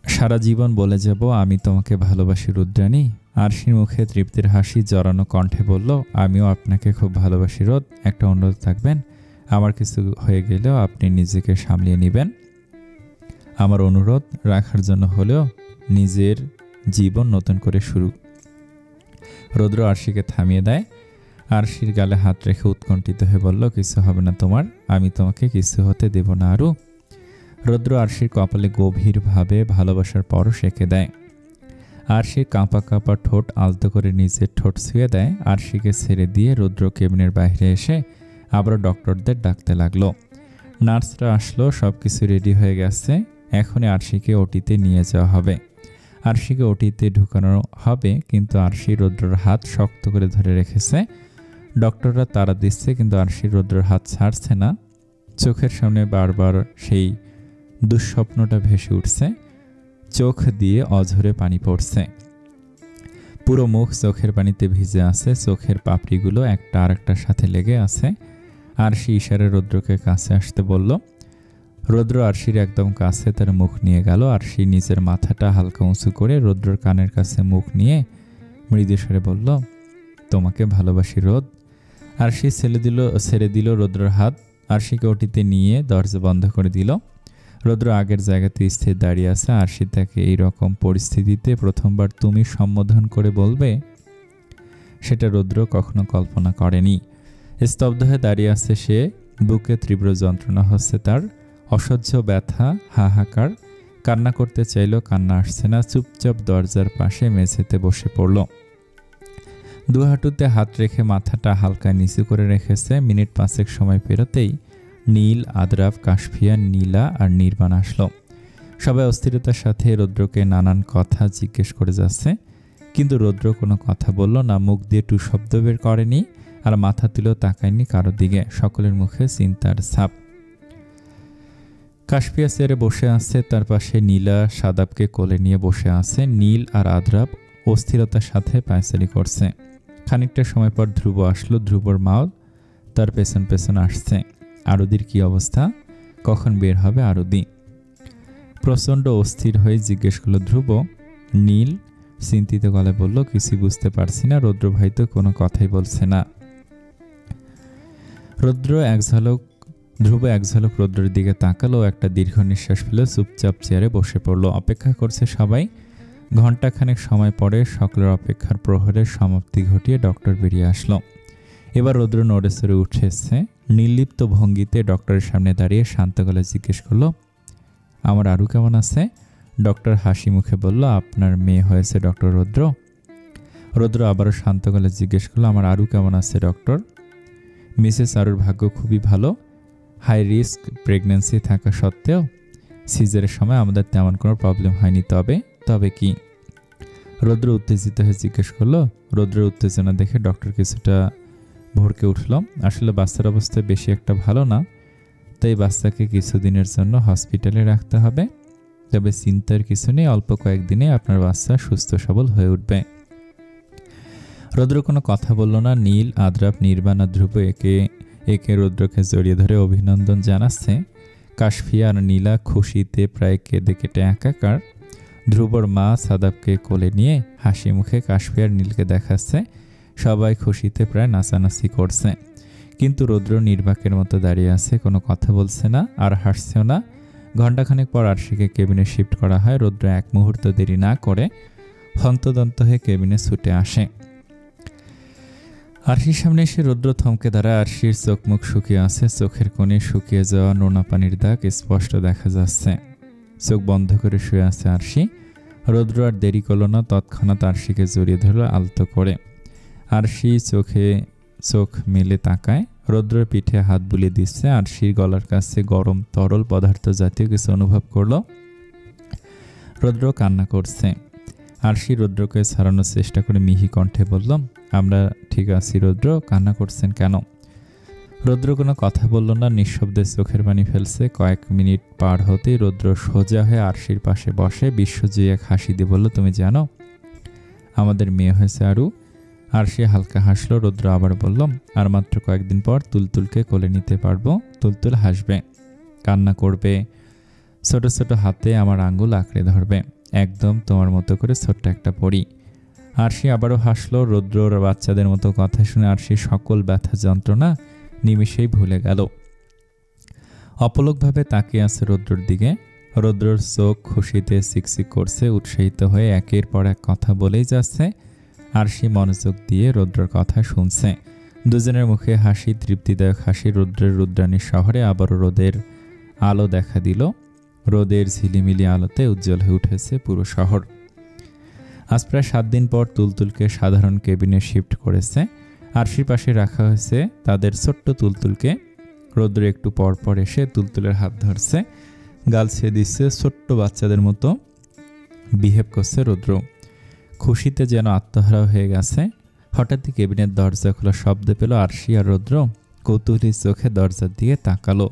সারা জীবন বলে যাব আমি তোমাকে ভালোবাসি রুদ্রাণী। আরশির মুখে তৃপ্তির হাসি জড়ানো কণ্ঠে বলল, আমিও আপনাকে খুব ভালোবাসি রোদ। একটা অনুরোধ থাকবেন, আমার কিছু হয়ে গেলেও আপনি নিজেকে সামলিয়ে নেবেন। আমার অনুরোধ রাখার জন্য হলেও নিজের জীবন নতুন করে শুরু। রুদ্র আরশিকে থামিয়ে দেয়। আরশির গালে হাত রেখে উৎকণ্ঠিত হয়ে বলল, কিছু হবে না তোমার, আমি তোমাকে কিছু হতে দেব না আরু। রুদ্র আরশির কপালে গভীরভাবে ভালোবাসার পরশ এঁকে দেয়। আরশির কাঁপা কাঁপা ঠোঁট আলতো করে নিজের ঠোঁট ছুঁয়ে দেয়। আরশিকে ছেড়ে দিয়ে রুদ্র কেবিনের বাইরে এসে আবার ডক্টরদের ডাকতে লাগলো। নার্সরা আসলো, সব কিছু রেডি হয়ে গেছে। এখনই আরশিকে ওটিতে নিয়ে যাওয়া হবে। আরশিকে ওটিতে ঢুকানো হবে, কিন্তু আরশি রুদ্রর হাত শক্ত করে ধরে রেখেছে। ডক্টররা তাড়া দিচ্ছে, কিন্তু আরশি রুদ্রর হাত ছাড়ছে না। চোখের সামনে বারবার সেই দুঃস্বপ্নটা ভেসে উঠছে, চোখ দিয়ে অঝরে পানি পড়ছে, পুরো মুখ চোখের পানিতে ভিজে আছে, চোখের পাপড়িগুলো একটা আরেকটার সাথে লেগে আছে। আরশি ইশারায় রুদ্রকে কাছে আসতে বলল। রুদ্র আরশির একদম কাছে তার মুখ নিয়ে গেল। আরশি নিজের মাথাটা হালকা উঁচু করে রুদ্রর কানের কাছে মুখ নিয়ে মৃদু স্বরে বলল, তোমাকে ভালোবাসি রোদ। আরশি ছেড়ে দিল রুদ্রর হাত। আরশিকে ওটিতে নিয়ে দরজা বন্ধ করে দিল। রুদ্র আগের জায়গাতে স্থির দাঁড়িয়ে আছে। আরশি তাকে এইরকম পরিস্থিতিতে প্রথমবার তুমি সম্বোধন করে বলবে, সেটা রুদ্র কখনো কল্পনা করেনি। স্তব্ধ হয়ে দাঁড়িয়ে আছে সে। বুকে তীব্র যন্ত্রণা হচ্ছে তার, অসহ্য ব্যথা, হাহাকার। কান্না করতে চাইলেও কান্না আসছে না। চুপচাপ দরজার পাশে মেঝেতে বসে পড়ল। দু হাঁটুতে হাত রেখে মাথাটা হালকা নিচু করে রেখেছে। মিনিট 5 সময় পেরোতেই নীল, আদ্রাব, কাশফিয়া, নীলা আর নির্বাণ আসলো। সবাই অস্থিরতার সাথে রুদ্রকে নানান কথা জিজ্ঞেস করে যাচ্ছে, কিন্তু রুদ্র কোনো কথা বলল না, মুখ দিয়ে টু শব্দ বের করেনি, আর মাথা তুলেও তাকায়নি কারো দিকে। সকলের মুখে চিন্তার ছাপ। কাশফিয়া চেয়ারে বসে আছে, তার পাশে নীলা সাদাবকে কোলে নিয়ে বসে আছে। নীল আর আদ্রাব অস্থিরতার সাথে পায়চারি করছে। খানিকটা সময় পর ধ্রুব আসলো। ধ্রুবর মাও তার পেছন পেছন আসছে। আরুদির কি অবস্থা, কখন বের হবে আরুদি? প্রচণ্ড অস্থির হয়ে জিজ্ঞেস করলো ধ্রুব। নীল চিন্তিত গলায় বলল, কিছু বুঝতে পারছি না, রুদ্র ভাই তো কোনো কথাই বলছে না। ধ্রুব এক ঝলক রুদ্রের দিকে তাকালো, একটা দীর্ঘ নিঃশ্বাস ফেলে চুপচাপ চেয়ারে বসে পড়ল। অপেক্ষা করছে সবাই। ঘণ্টাখানেক সময় পরে সকলের অপেক্ষার প্রহরের সমাপ্তি ঘটিয়ে ডক্টর বেরিয়ে আসলো। এবার রুদ্র নড়ে চড়ে উঠেছে। নির্লিপ্ত ভঙ্গিতে ডক্টরের সামনে দাঁড়িয়ে শান্ত গলায় জিজ্ঞেস করলো, আমার আরু কেমন আছে? ডক্টর হাসি মুখে বলল, আপনার মেয়ে হয়েছে ডক্টর রুদ্র। রুদ্র আবারও শান্ত গলায় জিজ্ঞেস করলো, আমার আরু কেমন আছে ডক্টর? মিসেস আরুর ভাগ্য খুবই ভালো। হাই রিস্ক প্রেগন্যান্সি থাকা সত্ত্বেও সিজারের সময় আমাদের তেমন কোনো প্রবলেম হয়নি। তবে কি? রুদ্র উত্তেজিত হয়ে জিজ্ঞেস করলো। রুদ্রের উত্তেজনা দেখে ডক্টর কিছুটা ভরকে উঠল। আসলে বাচ্চার অবস্থা বেশি একটা ভালো না, তাই বাচ্চাকে কিছুদিনের জন্য হসপিটালে রাখতে হবে। তবে চিন্তার কিছু নেই, অল্প কয়েকদিনে আপনার বাচ্চা সুস্থ সবল হয়ে উঠবে। রুদ্র কোনো কথা বলল না। নীল, আদ্রাব, নির্বাণ আর ধ্রুব একে রুদ্রকে জড়িয়ে ধরে অভিনন্দন জানাচ্ছে। কাশফিয়া আর নীলা খুশিতে প্রায় কেঁদে কেটে একাকার। ধ্রুবর মা সাদাবকে কোলে নিয়ে হাসি মুখে কাশফিয়া আর নীলকে দেখাচ্ছে। সবাই খুশিতে প্রায় নাচানাচি করছে, কিন্তু রুদ্র নির্বাকের মতো দাঁড়িয়ে আছে, কোনো কথা বলছে না আর হাসছেও না। ঘণ্টাখানেক পর আরশিকে কেবিনে শিফট করা হয়। রুদ্র এক মুহূর্ত দেরি না করে হন্তদন্ত হয়ে কেবিনে ছুটে আসে। আরশির সামনে এসে রুদ্র থমকে দাঁড়ায়। আরশির চোখ মুখ শুকিয়ে আছে, চোখের কোণে শুকিয়ে যাওয়া নোনা পানির দাগ স্পষ্ট দেখা যাচ্ছে। চোখ বন্ধ করে শুয়ে আছে আরশি। রুদ্র আর দেরি করল না, তৎক্ষণাৎ আরশিকে জড়িয়ে ধরল আলতো করে। আরশি চোখ মেলে তাকায়। রুদ্রের পিঠে হাত বুলিয়ে দিচ্ছে। আরশির গলার কাছে গরম তরল পদার্থ জাতীয় কিছু অনুভব করলো। রুদ্র কান্না করছে। আরশি রুদ্রকে ছাড়ানোর চেষ্টা করে মিহি কণ্ঠে বলল, আমরা ঠিক আছি রুদ্র, কান্না করছেন কেন? রুদ্র কোনো কথা বলল না, নিঃশব্দে চোখের পানি ফেলছে। কয়েক মিনিট পার হতেই রুদ্র সোজা হয়ে আরশির পাশে বসে বিশ্বজয়ী এক হাসি দিয়ে বলল, তুমি জানো আমাদের মেয়ে হয়েছে আরু? আরশি হালকা হাসলো। রুদ্র আবার বলল, আর মাত্র কয়েকদিন পর তুলতুলকে কোলে নিতে পারবো। তুলতুল হাসবে, কান্না করবে, ছোট ছোট হাতে আমার আঙ্গুল আঁকড়ে ধরবে, একদম তোমার মতো করে ছোট্ট একটা পরী। আরশি আবারও হাসলো। রুদ্রর বাচ্চাদের মতো কথা শুনে আরশি সকল ব্যথা যন্ত্রণা নিমিষেই ভুলে গেল। অপলকভাবে তাকিয়ে আছে রুদ্রর দিকে। রুদ্রর চোখ খুশিতে চিকচিক করছে, উৎসাহিত হয়ে একের পর এক কথা বলেই যাচ্ছে। আরশি মনোযোগ দিয়ে রুদ্রর কথা শুনছে। দুজনের মুখে হাসি, তৃপ্তিদায়ক হাসি। রুদ্রের রুদ্রাণীর শহরে আবারও রোদের আলো দেখা দিল। রোদের ঝিলিমিলি আলোতে উজ্জ্বল হয়ে উঠেছে পুরো শহর। আজ প্রায় 7 দিন পর তুলতুলকে সাধারণ কেবিনে শিফট করেছে। আরশির পাশে রাখা হয়েছে তাদের ছোট্ট তুলতুলকে। রুদ্র একটু পর পর এসে তুলতুলের হাত ধরছে, গাল ছেয়ে দিচ্ছে, ছোট্ট বাচ্চাদের মতো বিহেভ করছে রুদ্র। খুশিতে যেন আত্মহারা হয়ে গেছে। হঠাৎই কেবিনের দরজা খোলা শব্দ পেল আরশি আর রুদ্র কৌতূহলী চোখে দরজার দিকে তাকালো।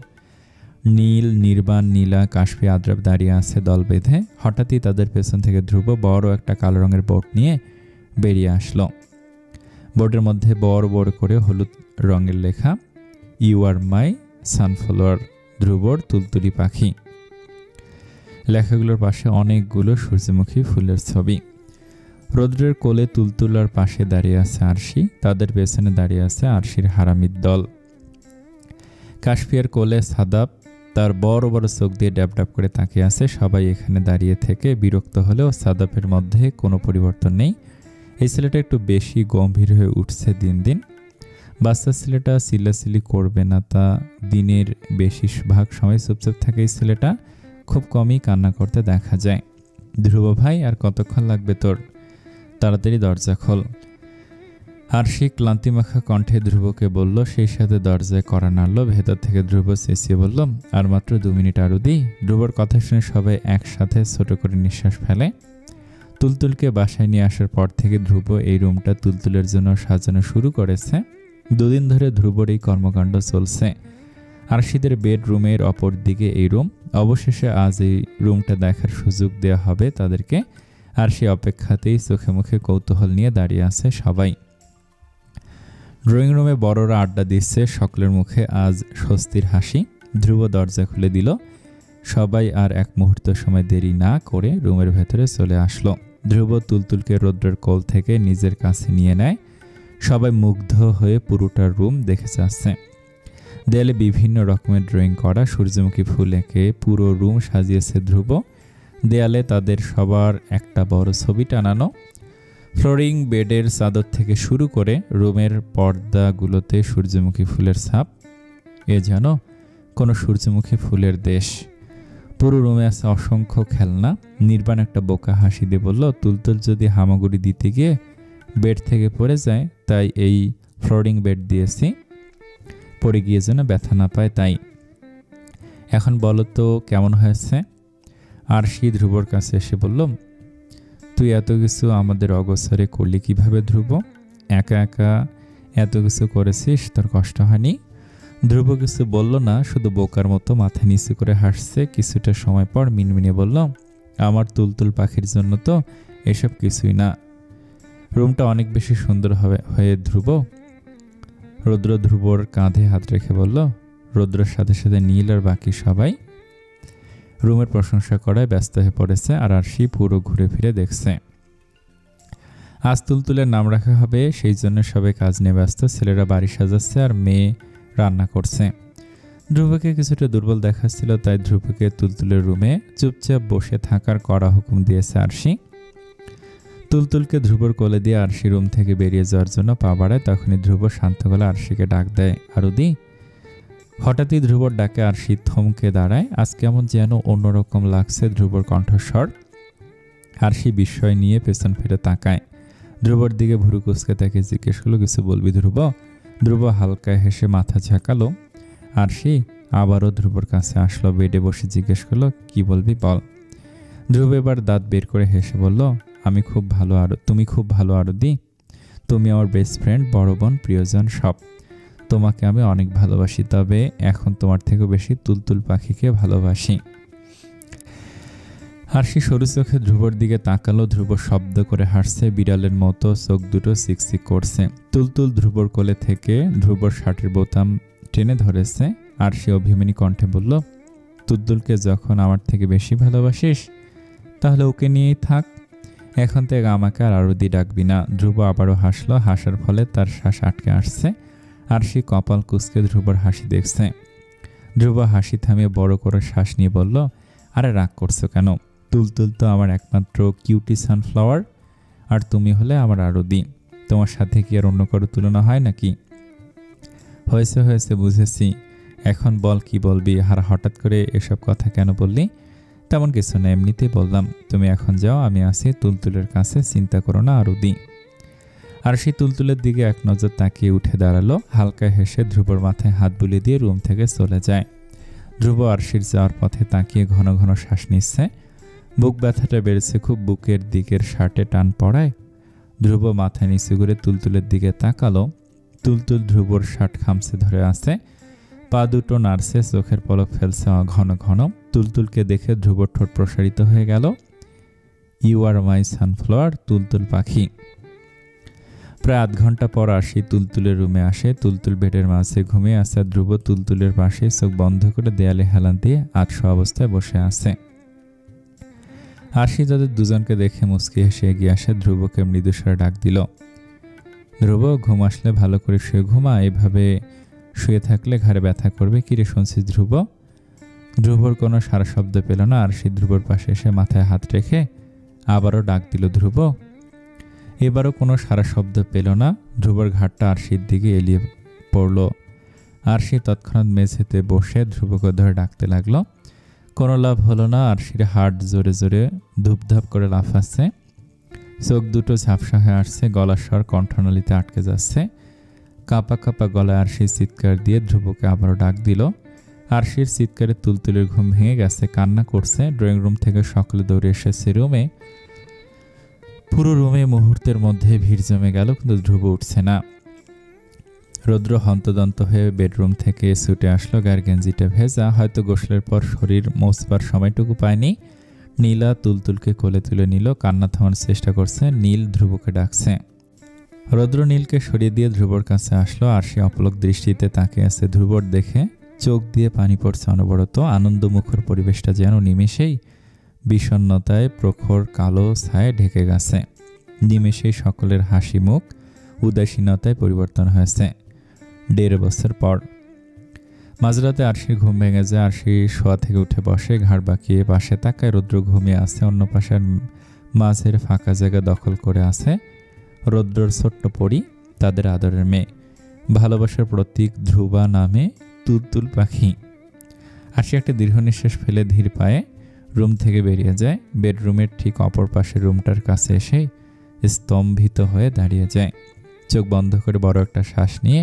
নীল, নির্বাণ, নীলা, কাশফি, আদ্রাব দাঁড়িয়ে আছে দল বেঁধে। হঠাৎই তাদের পেছন থেকে ধ্রুব বড় একটা কালো রঙের বোর্ড নিয়ে বেরিয়ে আসলো। বোর্ডের মধ্যে বড় বড় করে হলুদ রঙের লেখা, you R my sunflower, ধ্রুবর Tultuli পাখি। লেখাগুলোর পাশে অনেকগুলো সূর্যমুখী ফুলের ছবি। রৌদ্রের কোলে তুলতুলার পাশে দাঁড়িয়ে আছে আরশি, তাদের পেছনে দাঁড়িয়ে আছে আরশির হারামির দল। কাশফিয়ার কোলে সাদাব তার বড় বড় চোখ দিয়ে ড্যাব ড্যাব করে তাকিয়ে আছে। সবাই এখানে দাঁড়িয়ে থেকে বিরক্ত হলেও সাদাবের মধ্যে কোনো পরিবর্তন নেই। এই ছেলেটা একটু বেশি গম্ভীর হয়ে উঠছে দিন দিন। বাচ্চা ছেলেটা চিল্লাচিল্লি করবে না, তা দিনের বেশিরভাগ সময় চুপচাপ থাকে। এই ছেলেটা খুব কমই কান্না করতে দেখা যায়। ধ্রুব ভাই, আর কতক্ষণ লাগবে তোর? তাড়াতাড়ি দরজা খোল। আরশি ক্লান্তিমাখা কণ্ঠে ধ্রুবকে বলল, সেই সাথে দরজায় কড়া নাড়ল। ভেতর থেকে ধ্রুব চেঁচিয়ে বলল, আর মাত্র 2 মিনিট আরও দিই। ধ্রুবর কথা শুনে সবাই একসাথে ছোট করে নিঃশ্বাস ফেলে। তুলতুলকে বাসায় নিয়ে আসার পর থেকে ধ্রুব এই রুমটা তুলতুলের জন্য সাজানো শুরু করেছে। 2 দিন ধরে ধ্রুবর এই কর্মকাণ্ড চলছে। আরশিদের বেডরুমের অপর দিকে এই রুম। অবশেষে আজ এই রুমটা দেখার সুযোগ দেওয়া হবে তাদেরকে। আরশি অপেক্ষাতেই চোখে মুখে কৌতূহল নিয়ে দাঁড়িয়ে আছে সবাই। ড্রয়িং রুমে বড়রা আড্ডা দিচ্ছে, সকলের মুখে আজ স্বস্তির হাসি। ধ্রুব দরজা খুলে দিল। সবাই আর এক মুহূর্ত সময় দেরি না করে রুমের ভেতরে চলে আসলো। ধ্রুব তুলতুলকে রৌদ্রের কোল থেকে নিজের কাছে নিয়ে নেয়। সবাই মুগ্ধ হয়ে পুরোটা রুম দেখে যাচ্ছে। দেয়ালে বিভিন্ন রকমের ড্রয়িং করা সূর্যমুখী ফুল এঁকে পুরো রুম সাজিয়েছে ধ্রুব। দেয়ালে তাদের সবার একটা বড় ছবি টানানো। ফ্লোরিং, বেডের চাদর থেকে শুরু করে রুমের পর্দাগুলোতে সূর্যমুখী ফুলের ছাপ। এ যেন কোনো সূর্যমুখী ফুলের দেশ। পুরো রুমে আছে অসংখ্য খেলনা। নির্বাণ একটা বোকা হাসি দিয়ে বলল, তুলতুল যদি হামাগুড়ি দিতে গিয়ে বেড থেকে পড়ে যায়, তাই এই ফ্লোরিং বেড দিয়েছি, পড়ে গিয়ে যেন ব্যথা না পায় তাই। এখন বলো তো কেমন হয়েছে? আরশি ধ্রুবর কাছে এসে বলল, তুই এত কিছু আমাদের অগোচরে করলি কিভাবে ধ্রুব? একা একা এত কিছু করেছিস, তোর কষ্ট হয়নি? ধ্রুব কিছু বলল না, শুধু বোকার মতো মাথা নিচু করে হাসছে। কিছুটা সময় পর মিনমিনে বলল, আমার তুলতুল পাখির জন্য তো এসব কিছুই না। রুমটা অনেক বেশি সুন্দর হয়ে ধ্রুব। রৌদ্র ধ্রুবর কাঁধে হাত রেখে বলল। রৌদ্রের সাথে সাথে নীল আর বাকি সবাই রুমের প্রশংসা করায় ব্যস্ত হয়ে পড়েছে। আর আরশি পুরো ঘুরে ফিরে দেখছে। আজ তুলতুলের নাম রাখা হবে, সেই জন্য সবাই কাজ নিয়ে ব্যস্ত। ছেলেরা বাড়ি সাজাচ্ছে আর মেয়ে রান্না করছে। ধ্রুবকে কিছুটা দুর্বল দেখাচ্ছিল, তাই ধ্রুবকে তুলতুলের রুমে চুপচাপ বসে থাকার কড়া হুকুম দিয়েছে আরশি। তুলতুলকে ধ্রুবর কোলে দিয়ে আরশি রুম থেকে বেরিয়ে যাওয়ার জন্য পা বাড়ায়। তখনই ধ্রুব শান্ত গলায় আরশিকে ডাক দেয়, আরুদি। হঠাৎই ধ্রুবর ডাকে আরশি থমকে দাঁড়ায়। আজ কেমন যেন অন্যরকম লাগছে ধ্রুবর কণ্ঠস্বর। আরশি বিস্ময় নিয়ে পেছন ফিরে তাকায়। ধ্রুবর দিকে ভুরু কুঁচকে তাকে জিজ্ঞেস করলো, কিছু বলবি ধ্রুব? ধ্রুব হালকা হেসে মাথা ঝাঁকালো। আরশি আবারও ধ্রুবর কাছে আসলো, বেডে বসে জিজ্ঞেস করলো, কি বলবি বল। ধ্রুব এবার দাঁত বের করে হেসে বলল, তুমি খুব ভালো আরুদি। তুমি আমার বেস্ট ফ্রেন্ড, বড় বোন, প্রিয়জন, সব। তোমাকে আমি অনেক ভালোবাসি, তবে এখন তোমার থেকেও বেশি তুলতুল পাখিকে ভালোবাসি। আরশি সরু চোখে ধ্রুবর দিকে তাকালো। ধ্রুব শব্দ করে হাসছে, বিড়ালের মতো চোখ দুটো সিকসিক করছে। তুলতুল ধ্রুবর কোলে থেকে ধ্রুবর শার্টের বোতাম টেনে ধরেছে। আরশি অভিমানী কণ্ঠে বলল, তুলতুলকে যখন আমার থেকে বেশি ভালোবাসিস তাহলে ওকে নিয়েই থাক। এখন থেকে আমাকে আর আরতি ডাকবি না। ধ্রুব আবারও হাসলো। হাসার ফলে তার শ্বাস আটকে আসছে। আরশি কপাল কুঁচকে ধ্রুবর হাসি দেখছে। ধ্রুব হাসি থামিয়ে বড় করে শ্বাস নিয়ে বলল, আরে রাগ করছো কেন? তুলতুল তো আমার একমাত্র কিউটি সানফ্লাওয়ার, আর তুমি হলে আমার আরতি। তোমার সাথে কি আর অন্য কারো তুলনা হয় নাকি? হয়েছে হয়েছে, বুঝেছি। এখন বল কি বলবি, আর হঠাৎ করে এসব কথা কেন বললি? তেমন কিছু না, এমনিতেই বললাম। তুমি এখন যাও, আমি আছি তুলতুলের কাছে, চিন্তা করো না আরতি। আরশি তুলতুলের দিকে এক নজর তাকিয়ে উঠে দাঁড়ালো। হালকা হেসে ধ্রুবর মাথায় হাত বুলিয়ে দিয়ে রুম থেকে চলে যায়। ধ্রুব আরশির যাওয়ার পথে তাকিয়ে ঘন ঘন শ্বাস নিচ্ছে। বুক ব্যথাটা বেড়েছে খুব। বুকের দিকের শার্টে টান পড়ায় ধ্রুব মাথা নিচু করে তুলতুলের দিকে তাকালো। তুলতুল ধ্রুবর শার্ট খামছে ধরে আছে, পা দুটো নাড়ছে, চোখের পলক ফেলছে ঘন ঘন। তুলতুলকে দেখে ধ্রুবর ঠোঁট প্রসারিত হয়ে গেল। ইউ আর মাই সানফ্লাওয়ার, তুলতুল পাখি। প্রায় আধ ঘন্টা পর আরশি তুলতুলের রুমে আসে। তুলতুল বেডের মাঝে ঘুমিয়ে আছে। ধ্রুব তুলতুলের পাশে চোখ বন্ধ করে দেয়ালে হেলান দিয়ে আটশো অবস্থায় বসে আছে। আরশি তাদের দুজনকে দেখে মুচকি হেসে এগিয়ে আসে। ধ্রুবকে মৃদুস্বরে ডাক দিল, ধ্রুব, ঘুম আসলে ভালো করে শুয়ে ঘুমা, এভাবে শুয়ে থাকলে ঘাড়ে ব্যথা করবে। কিরে শুনছিস ধ্রুব? ধ্রুবর কোনো সারা শব্দ পেল না। আরশি ধ্রুবর পাশে এসে মাথায় হাত রেখে আবারও ডাক দিল, ধ্রুব। এবারও কোনো সারা শব্দ পেল না। ধ্রুবর ঘাটটা আরশির দিকে এলিয়ে পড়ল। আরশি তৎক্ষণাৎ মেঝেতে বসে ধ্রুবকে ধরে ডাকতে লাগলো। কোনো লাভ হলো না। আরশির হার্ট জোরে জোরে ধূপধাপ করে লাফাচ্ছে। চোখ দুটো ঝাপসা হয়ে আসছে। গলার স্বর কণ্ঠনালীতে আটকে যাচ্ছে। কাঁপা কাঁপা গলায় আরশি চিৎকার দিয়ে ধ্রুবকে আবারও ডাক দিল। আরশির চিৎকারে তুলতুলের ঘুম ভেঙে গেছে, কান্না করছে। ড্রয়িং রুম থেকে সকলে দৌড়ে এসেছে রুমে। পুরো রুমে মুহূর্তের মধ্যে ভিড় জমে গেল, কিন্তু ধ্রুব উঠছে না। রৌদ্র হন্তদন্ত হয়ে বেডরুম থেকে ছুটে আসলো। গায়ের গেঞ্জিটা ভেজা, হয়তো গোসলের পর শরীর মোছবার সময়টুকু পায়নি। নীলা তুলতুলকে কোলে তুলে নিল, কান্না থামার চেষ্টা করছে। নীল ধ্রুবকে ডাকছে। রৌদ্র নীলকে সরিয়ে দিয়ে ধ্রুবর কাছে আসলো। আরশি অপলক দৃষ্টিতে তাকিয়ে আছে। ধ্রুবর দেখে চোখ দিয়ে পানি পড়ছে অনবরত। আনন্দমুখর পরিবেশটা যেন নিমেষেই বিষণ্ণতায় প্রখর কালো ছায়ায় ঢেকে গেছে। নিমেষেই সকলের হাসি মুখ উদাসীনতায় পরিবর্তন হয়েছে। 1.5 বছর পর মাঝরাতে আরশির ঘুম ভেঙে যায়। আরশি শোয়া থেকে উঠে বসে, ঘাড় বাঁকিয়ে পাশে তাকায়। রৌদ্র ঘুমিয়ে আছে। অন্য পাশের মাঝের ফাঁকা জায়গা দখল করে আছে রৌদ্রর ছোট্ট পরী, তাদের আদরের মেয়ে, ভালোবাসার প্রতীক ধ্রুবা নামে তুলতুল পাখি। আরশি একটা দীর্ঘ নিঃশ্বাস ফেলে ধীর পায়ে রুম থেকে বেরিয়ে যায়। বেডরুমের ঠিক অপর পাশে রুমটার কাছে এসে স্তম্ভিত হয়ে দাঁড়িয়ে যায়। চোখ বন্ধ করে বড় একটা শ্বাস নিয়ে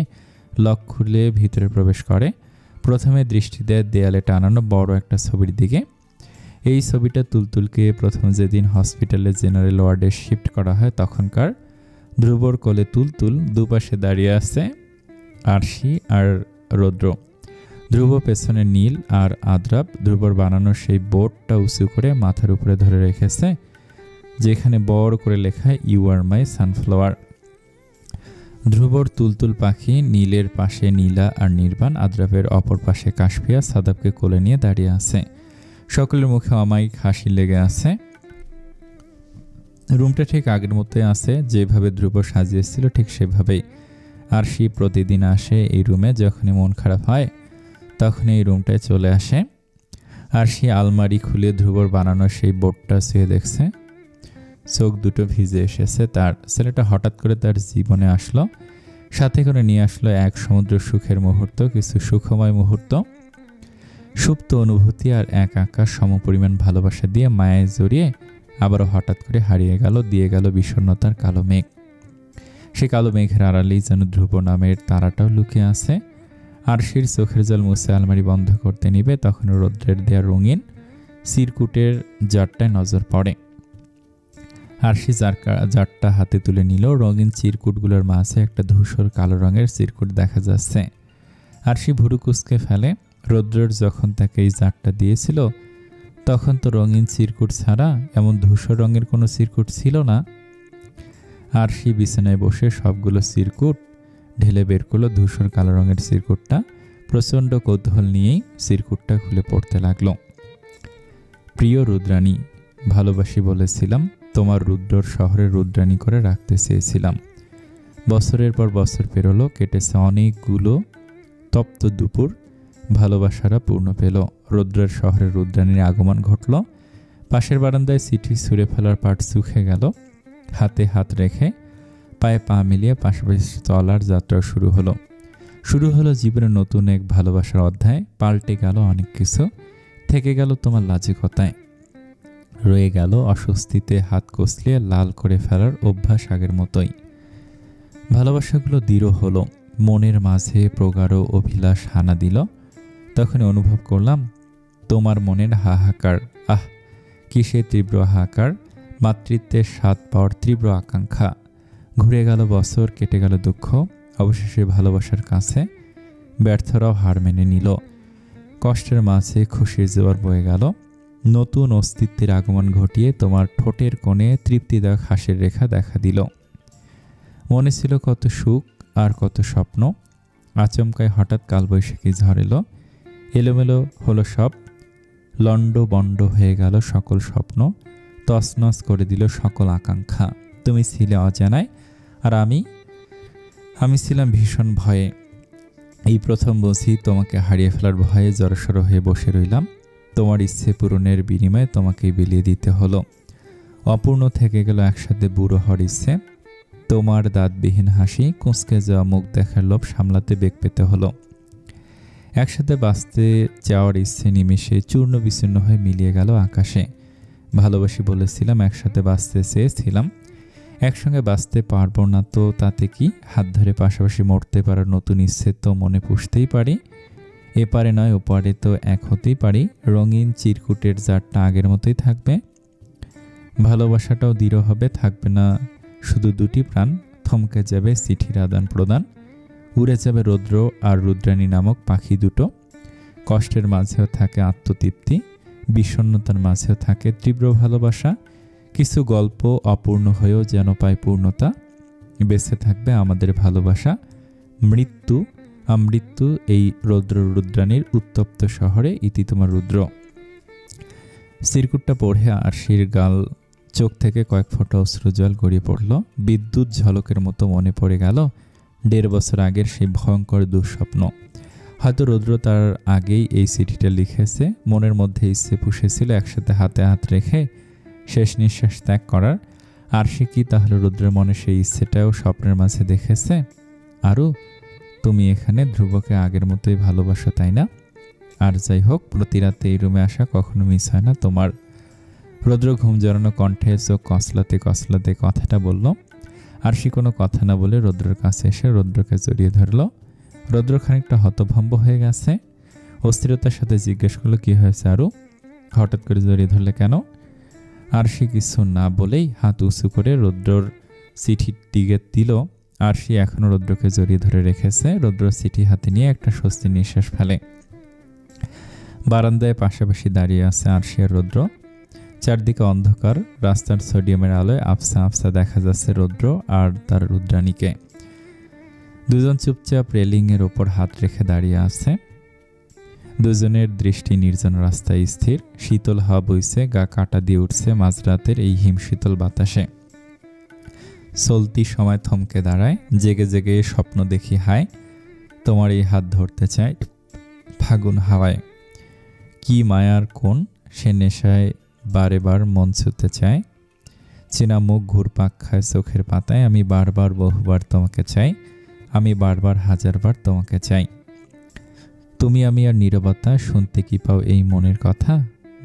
লক খুলে ভিতরে প্রবেশ করে। প্রথমে দৃষ্টি দেয় দেয়ালে টানানো বড় একটা ছবির দিকে। এই ছবিটা তুলতুলকে প্রথম যেদিন হসপিটালে জেনারেল ওয়ার্ডে শিফট করা হয় তখনকার। ধ্রুবর কোলে তুলতুল, দুপাশে দাঁড়িয়ে আছে আরশি আর রৌদ্র। ধ্রুব পেছনে নীল আর আদ্রাব। ধ্রুবর বানানো সেই বোর্ডটা উঁচু করে মাথার উপরে ধরে রেখেছে, যেখানে বড় করে লেখা ইউ আর মাই সানফ্লাওয়ার। ধ্রুবর তুলতুল পাখি, নীলের পাশে নীলা আর নির্বাণ, আদ্রাবের অপর পাশে কাশফিয়া সাদাবকে কোলে নিয়ে দাঁড়িয়ে আছে। সকলের মুখে অমায়িক হাসি লেগে আছে। রুমটা ঠিক আগের মতোই আছে, যেভাবে ধ্রুব সাজিয়েছিল ঠিক সেভাবেই। আরশি প্রতিদিন আসে এই রুমে। যখনই মন খারাপ হয় তখন এই রুমটায় চলে আসে। আরশি আলমারি খুলে ধ্রুবর বানানো সেই বোর্ডটা ছুঁয়ে দেখছে। চোখ দুটো ভিজে এসেছে তার। ছেলেটা হঠাৎ করে তার জীবনে আসলো, সাথে করে নিয়ে আসলো এক সমুদ্র সুখের মুহূর্ত, কিছু সুখময় মুহূর্ত, সুপ্ত অনুভূতি আর এক আকাশ সমপরিমাণ ভালোবাসা দিয়ে মায়ায় জড়িয়ে আবারও হঠাৎ করে হারিয়ে গেল, দিয়ে গেল বিষণ্ণতার কালো মেঘ। সে কালো মেঘের আড়ালেই যেন ধ্রুব নামের তারাটাও লুকিয়ে আছে। আরশির চোখের জল মুছে আলমারি বন্ধ করতে নিবে, তখন রৌদ্রের দেয়া রঙিন চিরকুটের জারটায় নজর পড়ে। আরশি জারটা হাতে তুলে নিল। রঙিন চিরকুটগুলোর মাঝে একটা ধূসর কালো রঙের চিরকুট দেখা যাচ্ছে। আরশি ভুরু কুঁচকে ফেলে। রৌদ্র যখন তাকে এই জারটা দিয়েছিল তখন তো রঙিন চিরকুট ছাড়া এমন ধূসর রঙের কোনো চিরকুট ছিল না। আরশি বিছানায় বসে সবগুলো চিরকুট ঢেলে বের করলো ধূসর কালো রঙের চিরকুটটা। প্রচণ্ড কৌতূহল নিয়েই চিরকুটটা খুলে পড়তে লাগলো। প্রিয় রুদ্রাণী, ভালোবাসি বলেছিলাম, তোমার রুদ্রর শহরে রুদ্রাণী করে রাখতে চেয়েছিলাম। বছরের পর বছর পেরোলো, কেটেছে অনেকগুলো তপ্ত দুপুর, ভালোবাসারা পূর্ণ পেল। রুদ্রের শহরে রুদ্রাণীর আগমন ঘটল। পাশের বারান্দায় চিঠি ছুঁড়ে ফেলার পাট শুকে গেল। হাতে হাত রেখে পায়ে পা মিলিয়ে পাশাপাশি চলার যাত্রা শুরু হলো জীবনের নতুন এক ভালোবাসার অধ্যায়। পাল্টে গেল অনেক কিছু, থেকে গেল তোমার লাজুকতায়, রয়ে গেল অস্বস্তিতে হাত কষলিয়ে লাল করে ফেলার অভ্যাস আগের মতোই। ভালোবাসাগুলো দৃঢ় হলো, মনের মাঝে প্রগাঢ় অভিলাষ হানা দিল। তখন অনুভব করলাম তোমার মনের হাহাকার। আহ, কিসে তীব্র হাহাকার! মাতৃত্বের স্বাদ পাওয়ার তীব্র আকাঙ্ক্ষা। ঘুরে গেল বছর, কেটে গেল দুঃখ। অবশেষে ভালোবাসার কাছে ব্যর্থরাও হার মেনে নিল। কষ্টের মাঝে খুশির জোয়ার বয়ে গেল। নতুন অস্তিত্বের আগমন ঘটিয়ে তোমার ঠোঁটের কোণে তৃপ্তিদায়ক হাসির রেখা দেখা দিল। মনে ছিল কত সুখ আর কত স্বপ্ন। আচমকায় হঠাৎ কালবৈশাখী ঝড় এলো। এলোমেলো হলো সব, লণ্ডভণ্ড হয়ে গেল সকল স্বপ্ন, তছনছ করে দিল সকল আকাঙ্ক্ষা। তুমি ছিলে অজানায়, আর আমি ছিলাম ভীষণ ভয়ে। এই প্রথম বুঝি তোমাকে হারিয়ে ফেলার ভয়ে জড়সড় হয়ে বসে রইলাম। তোমার ইচ্ছে পূরণের বিনিময়ে তোমাকেই বিলিয়ে দিতে হলো। অপূর্ণ থেকে গেল একসাথে বুড়ো হওয়ার ইচ্ছে। তোমার দাঁতবিহীন হাসি, কুঁচকে যাওয়া মুখ দেখার লোভ সামলাতে বেগ পেতে হলো। একসাথে বাঁচতে যাওয়ার ইচ্ছে নিমেষে চূর্ণ বিচূর্ণ হয়ে মিলিয়ে গেল আকাশে। ভালোবাসি বলেছিলাম, একসাথে বাঁচতে চেয়েছিলাম। একসঙ্গে বাঁচতে পারবো না তো তাতে কি? হাত ধরে পাশাপাশি মরতে পারার নতুন ইচ্ছে তো মনে পুষতেই পারি। এপারে নয় ওপারে তো এক হতেই পারি। রঙিন চিরকুটের জারটা আগের মতোই থাকবে। ভালোবাসাটাও দৃঢ় হবে, থাকবে না শুধু দুটি প্রাণ। থমকে যাবে চিঠির আদান প্রদান। উড়ে যাবে রৌদ্র আর রুদ্রাণী নামক পাখি দুটো। কষ্টের মাঝেও থাকে আত্মতৃপ্তি, বিষণ্ণতার মাঝেও থাকে তীব্র ভালোবাসা। কিছু গল্প অপূর্ণ হয়েও যেন পায় পূর্ণতা। বেঁচে থাকবে আমাদের ভালোবাসা। মৃত্যু আমৃত্যু এই রৌদ্র রুদ্রাণীর উত্তপ্ত শহরে। ইতি তোমার রুদ্র। চিরকুটটা পড়ে আরশির গাল চোখ থেকে কয়েক ফোঁটা অশ্রুজল গড়িয়ে পড়ল। বিদ্যুৎ ঝলকের মতো মনে পড়ে গেল 1.5 বছর আগের সেই ভয়ঙ্কর দুঃস্বপ্ন। হয়তো রৌদ্র তার আগেই এই চিঠিটা লিখেছে। মনের মধ্যে ইচ্ছে পুষেছিল একসাথে হাতে হাত রেখে শেষ নিঃশ্বাস ত্যাগ করার। আরশি কি তাহলে রৌদ্রের মনে সেই ইচ্ছেটাও স্বপ্নের মাঝে দেখেছে? আরও তুমি এখানে ধ্রুবকে আগের মতোই ভালোবাসো, তাই না? আর যাই হোক, প্রতি রাতে এই রুমে আসা কখনো মিস হয় না তোমার। রৌদ্র ঘুম জড়ানো কণ্ঠে চোখ কসলাতে কসলাতে কথাটা বলল। আরশি কোনো কথা না বলে রৌদ্রের কাছে এসে রৌদ্রকে জড়িয়ে ধরল। রৌদ্র খানিকটা হতভম্ব হয়ে গেছে। অস্থিরতার সাথে জিজ্ঞেস করলো, কি হয়েছে আরও? হঠাৎ করে জড়িয়ে ধরলে কেন? আরশি কিছু না বলেই হাত উঁচু করে রৌদ্রর চিঠির দিকে দিল। আরশি এখনও রৌদ্রকে জড়িয়ে ধরে রেখেছে। রৌদ্র চিঠি হাতে নিয়ে একটা স্বস্তির নিঃশ্বাস ফেলে। বারান্দায় পাশাপাশি দাঁড়িয়ে আছে আরশি আর রৌদ্র। চারদিকে অন্ধকার। রাস্তার সোডিয়ামের আলোয় আফসা আফসা দেখা যাচ্ছে রৌদ্র আর তার রুদ্রাণীকে। দুজন চুপচাপ রেলিংয়ের ওপর হাত রেখে দাঁড়িয়ে আছে। দুজনের দৃষ্টি নির্জন রাস্তায় স্থির। শীতল হাওয়া বইছে, গা কাটা দিয়ে উঠছে মাঝরাতের এই হিমশীতল বাতাসে। চলতি সময় থমকে দাঁড়ায়। জেগে জেগে স্বপ্ন দেখি হায়, তোমার এই হাত ধরতে চাই ফাগুন হাওয়ায়। কি মায়ার কোন সে নেশায় বারে বার মন ছুঁতে চায়। চেনা মুখ ঘুরপাক খায় চোখের পাতায়। আমি বারবার বহুবার তোমাকে চাই, আমি বারবার হাজারবার তোমাকে চাই। তুমি আমি আর নীরবতা, শুনতে কি পাও এই মনের কথা?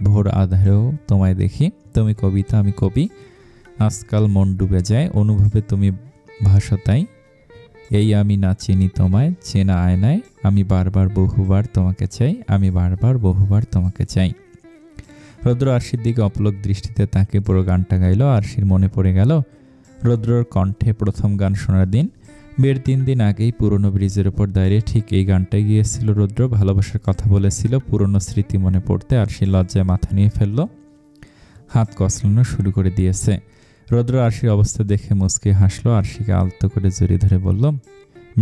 ভোর আধারেও তোমায় দেখি, তুমি কবিতা আমি কবি। আজকাল মন ডুবে যায় অনুভবে, তুমি ভাষতাই। এই আমি না চিনি তোমায়, চেনা আয়নায়। আমি বারবার বহুবার তোমাকে চাই, আমি বারবার বহুবার তোমাকে চাই। রৌদ্র আরশির দিকে অপলক দৃষ্টিতে তাকে পুরো গানটা গাইল। আরশির মনে পড়ে গেল রৌদ্রর কণ্ঠে প্রথম গান শোনার দিন। বিয়ের 3 দিন আগেই পুরনো ব্রিজের ওপর দাঁড়িয়ে ঠিক এই গানটাই গিয়েছিল রৌদ্র। ভালোবাসার কথা বলেছিল। পুরনো স্মৃতি মনে পড়তে আরশি লজ্জায় মাথা নিয়ে ফেলল, হাত কসলানো শুরু করে দিয়েছে। রৌদ্র আরশির অবস্থা দেখে মুচকি হাসলো। আরশিকে আলতো করে জড়িয়ে ধরে বলল,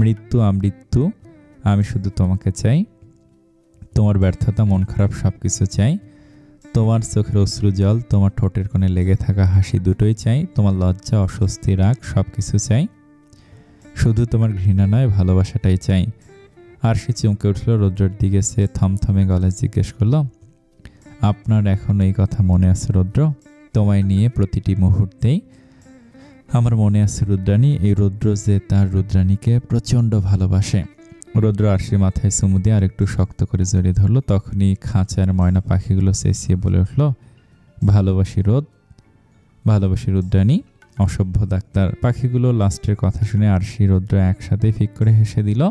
মৃত্যু আমৃত্যু, আমি শুধু তোমাকে চাই। তোমার ব্যর্থতা, মন খারাপ সবকিছু চাই। তোমার চোখের অশ্রু জল, তোমার ঠোঁটের কোণে লেগে থাকা হাসি দুটোই চাই। তোমার লজ্জা, অস্বস্তি, রাগ সবকিছু চাই। শুধু তোমার ঘৃণা নয়, ভালোবাসাটাই চাই। আরশি চমকে উঠল। রৌদ্রের দিকে সে থমথমে গলায় জিজ্ঞেস করল, আপনার এখন এই কথা মনে আছে রৌদ্র? তোমায় নিয়ে প্রতিটি মুহূর্তেই আমার মনে আছে রুদ্রাণী। এই রৌদ্র যে তার রুদ্রাণীকে প্রচণ্ড ভালোবাসে। রৌদ্র আরশির মাথায় চুমু দিয়ে আর একটু শক্ত করে জড়িয়ে ধরল। তখনই খাঁচার ময়না পাখিগুলো চেঁচিয়ে বলে উঠল, ভালোবাসি রোদ, ভালোবাসি রুদ্রাণী, অসভ্য ডাক্তার। পাখিগুলো লাস্টের কথা শুনে আরশি রৌদ্র একসাথে ফিক করে হেসে দিল।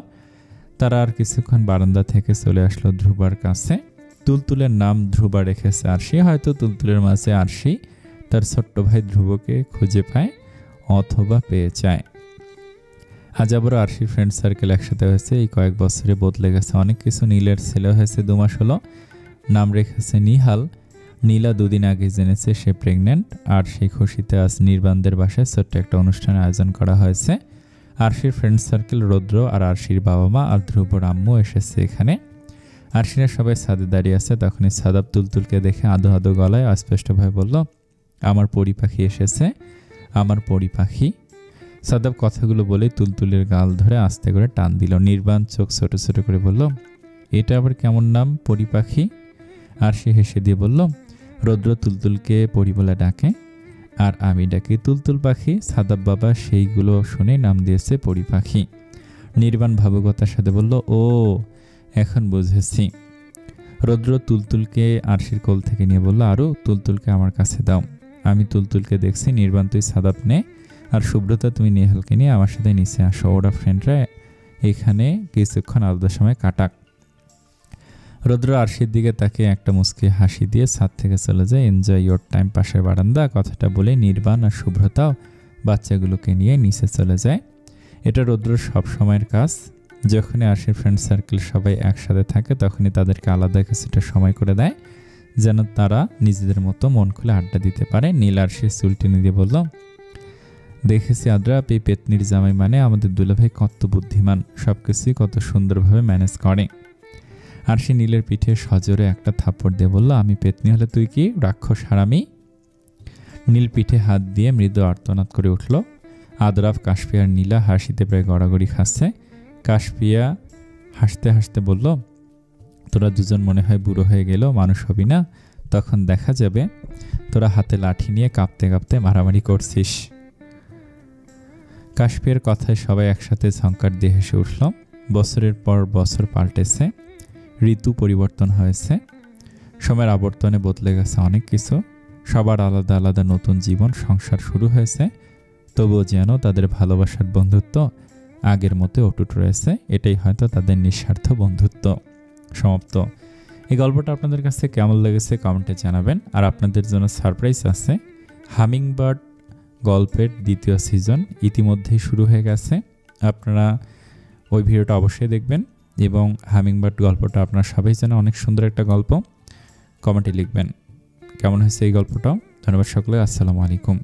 তারা আর কিছুক্ষণ বারান্দা থেকে চলে আসলো ধ্রুবার কাছে। তুলতুলের নাম ধ্রুবা রেখেছে আরশি। হয়তো তুলতুলের মাঝে আরশি তার ছোট্ট ভাই ধ্রুবকে খুঁজে পায় অথবা পেয়ে যায়। আজ আবার আরশির ফ্রেন্ড সার্কেল একসাথে হয়েছে। এই কয়েক বছরে বদলে গেছে অনেক কিছু। নীলের ছেলে হয়েছে 2 মাস হলো, নাম রেখেছে নিহাল। নীলা 2 দিন আগে জেনেছে সে প্রেগনেন্ট। আর সেই খুশিতে আজ নির্বাণদের বাসায় ছোট্ট একটা অনুষ্ঠানের আয়োজন করা হয়েছে। আরশির ফ্রেন্ড সার্কেল রৌদ্র আর আরশির বাবা মা আর ধ্রুবর আম্মু এসেছে এখানে। আরশিরা সবাই ছাদে দাঁড়িয়ে আছে। তখনই সাদাব তুলতুলকে দেখে আদো আদো গলায় অস্পষ্টভাবে বলল, আমার পরি পাখি এসেছে, আমার পরি পাখি। সাদাব কথাগুলো বলে তুলতুলের গাল ধরে আস্তে করে টান দিল। নির্বাণ চোখ ছোট ছোট করে বলল, এটা আবার কেমন নাম পরি পাখি? আরশি হেসে দিয়ে বলল, রৌদ্র তুলতুলকে পরি বলে ডাকে আর আমি ডাকি তুলতুল পাখি। সাদাব বাবা সেইগুলো শুনে নাম দিয়েছে পরি পাখি। নির্বাণ ভাবুকতার সাথে বলল, ও এখন বুঝেছি। রৌদ্র তুলতুলকে আরশির কোল থেকে নিয়ে বলল, আরও তুলতুলকে আমার কাছে দাও, আমি তুলতুলকে দেখছি। নির্বাণ তুই সাদাব নে, আর সুব্রতা তুমি নেহালকে নিয়ে আমার সাথে নিচে আসো। ওরা ফ্রেন্ডরা এখানে কিছুক্ষণ আলাদা সময় কাটাক। রৌদ্র আরশির দিকে তাকে একটা মুচকি হাসি দিয়ে ছাদ থেকে চলে যায়। এনজয় ইয়োর টাইম, পাশের বারান্দা। কথাটা বলে নির্বাণ আর শুভ্রতাও বাচ্চাগুলোকে নিয়ে নিচে চলে যায়। এটা রৌদ্রর সব সময়ের কাজ। যখনই আরশির ফ্রেন্ড সার্কেল সবাই একসাথে থাকে তখনই তাদেরকে আলাদা কিছুটা সময় করে দেয়, যেন তারা নিজেদের মতো মন খুলে আড্ডা দিতে পারে। নীল আরশির চুল টেনে দিয়ে বলল, দেখেছি আদ্রা, এই পেতনির জামাই মানে আমাদের দুলাভাই কত বুদ্ধিমান, সবকিছুই কত সুন্দরভাবে ম্যানেজ করে। আরশি নীলের পিঠে সজোরে একটা থাপ্পড় দিয়ে বলল, আমি পেতনি হলে তুই কি রাক্ষস হারামি? নীল পিঠে হাত দিয়ে মৃদু আর্তনাদ করে উঠল। আদরাফ, কাশফিয়া আর নীলা হাসিতে প্রায় গড়াগড়ি খাচ্ছে। কাশফিয়া হাসতে হাসতে বলল, তোরা দুজন মনে হয় বুড়ো হয়ে গেল, মানুষ হবি না, তখন দেখা যাবে তোরা হাতে লাঠি নিয়ে কাঁপতে কাঁপতে মারামারি করছিস। কাশফিয়ার কথায় সবাই একসাথে ঝঙ্কার দিয়ে হেসে উঠল। বছরের পর বছর পাল্টেছে, ঋতু পরিবর্তন হয়েছে, সময়ের আবর্তনে বদলে গেছে অনেক কিছু। সবার আলাদা আলাদা নতুন জীবন সংসার শুরু হয়েছে, তবুও যেন তাদের ভালোবাসার বন্ধুত্ব আগের মতো অটুট রয়েছে। এটাই হয়তো তাদের নিঃস্বার্থ বন্ধুত্ব। সমাপ্ত। এই গল্পটা আপনাদের কাছে কেমন লেগেছে কমেন্টে জানাবেন। আর আপনাদের জন্য সারপ্রাইজ আছে, হামিংবার্ড গল্পের 2য় সিজন ইতিমধ্যেই শুরু হয়ে গেছে। আপনারা ওই ভিডিওটা অবশ্যই দেখবেন এবং হামিংবার্ড গল্পটা আপনারা সবাই জানেন অনেক সুন্দর একটা গল্প। কমেন্টে লিখবেন কেমন হয়েছে এই গল্পটা। ধন্যবাদ সকলে, আসসালামু আলাইকুম।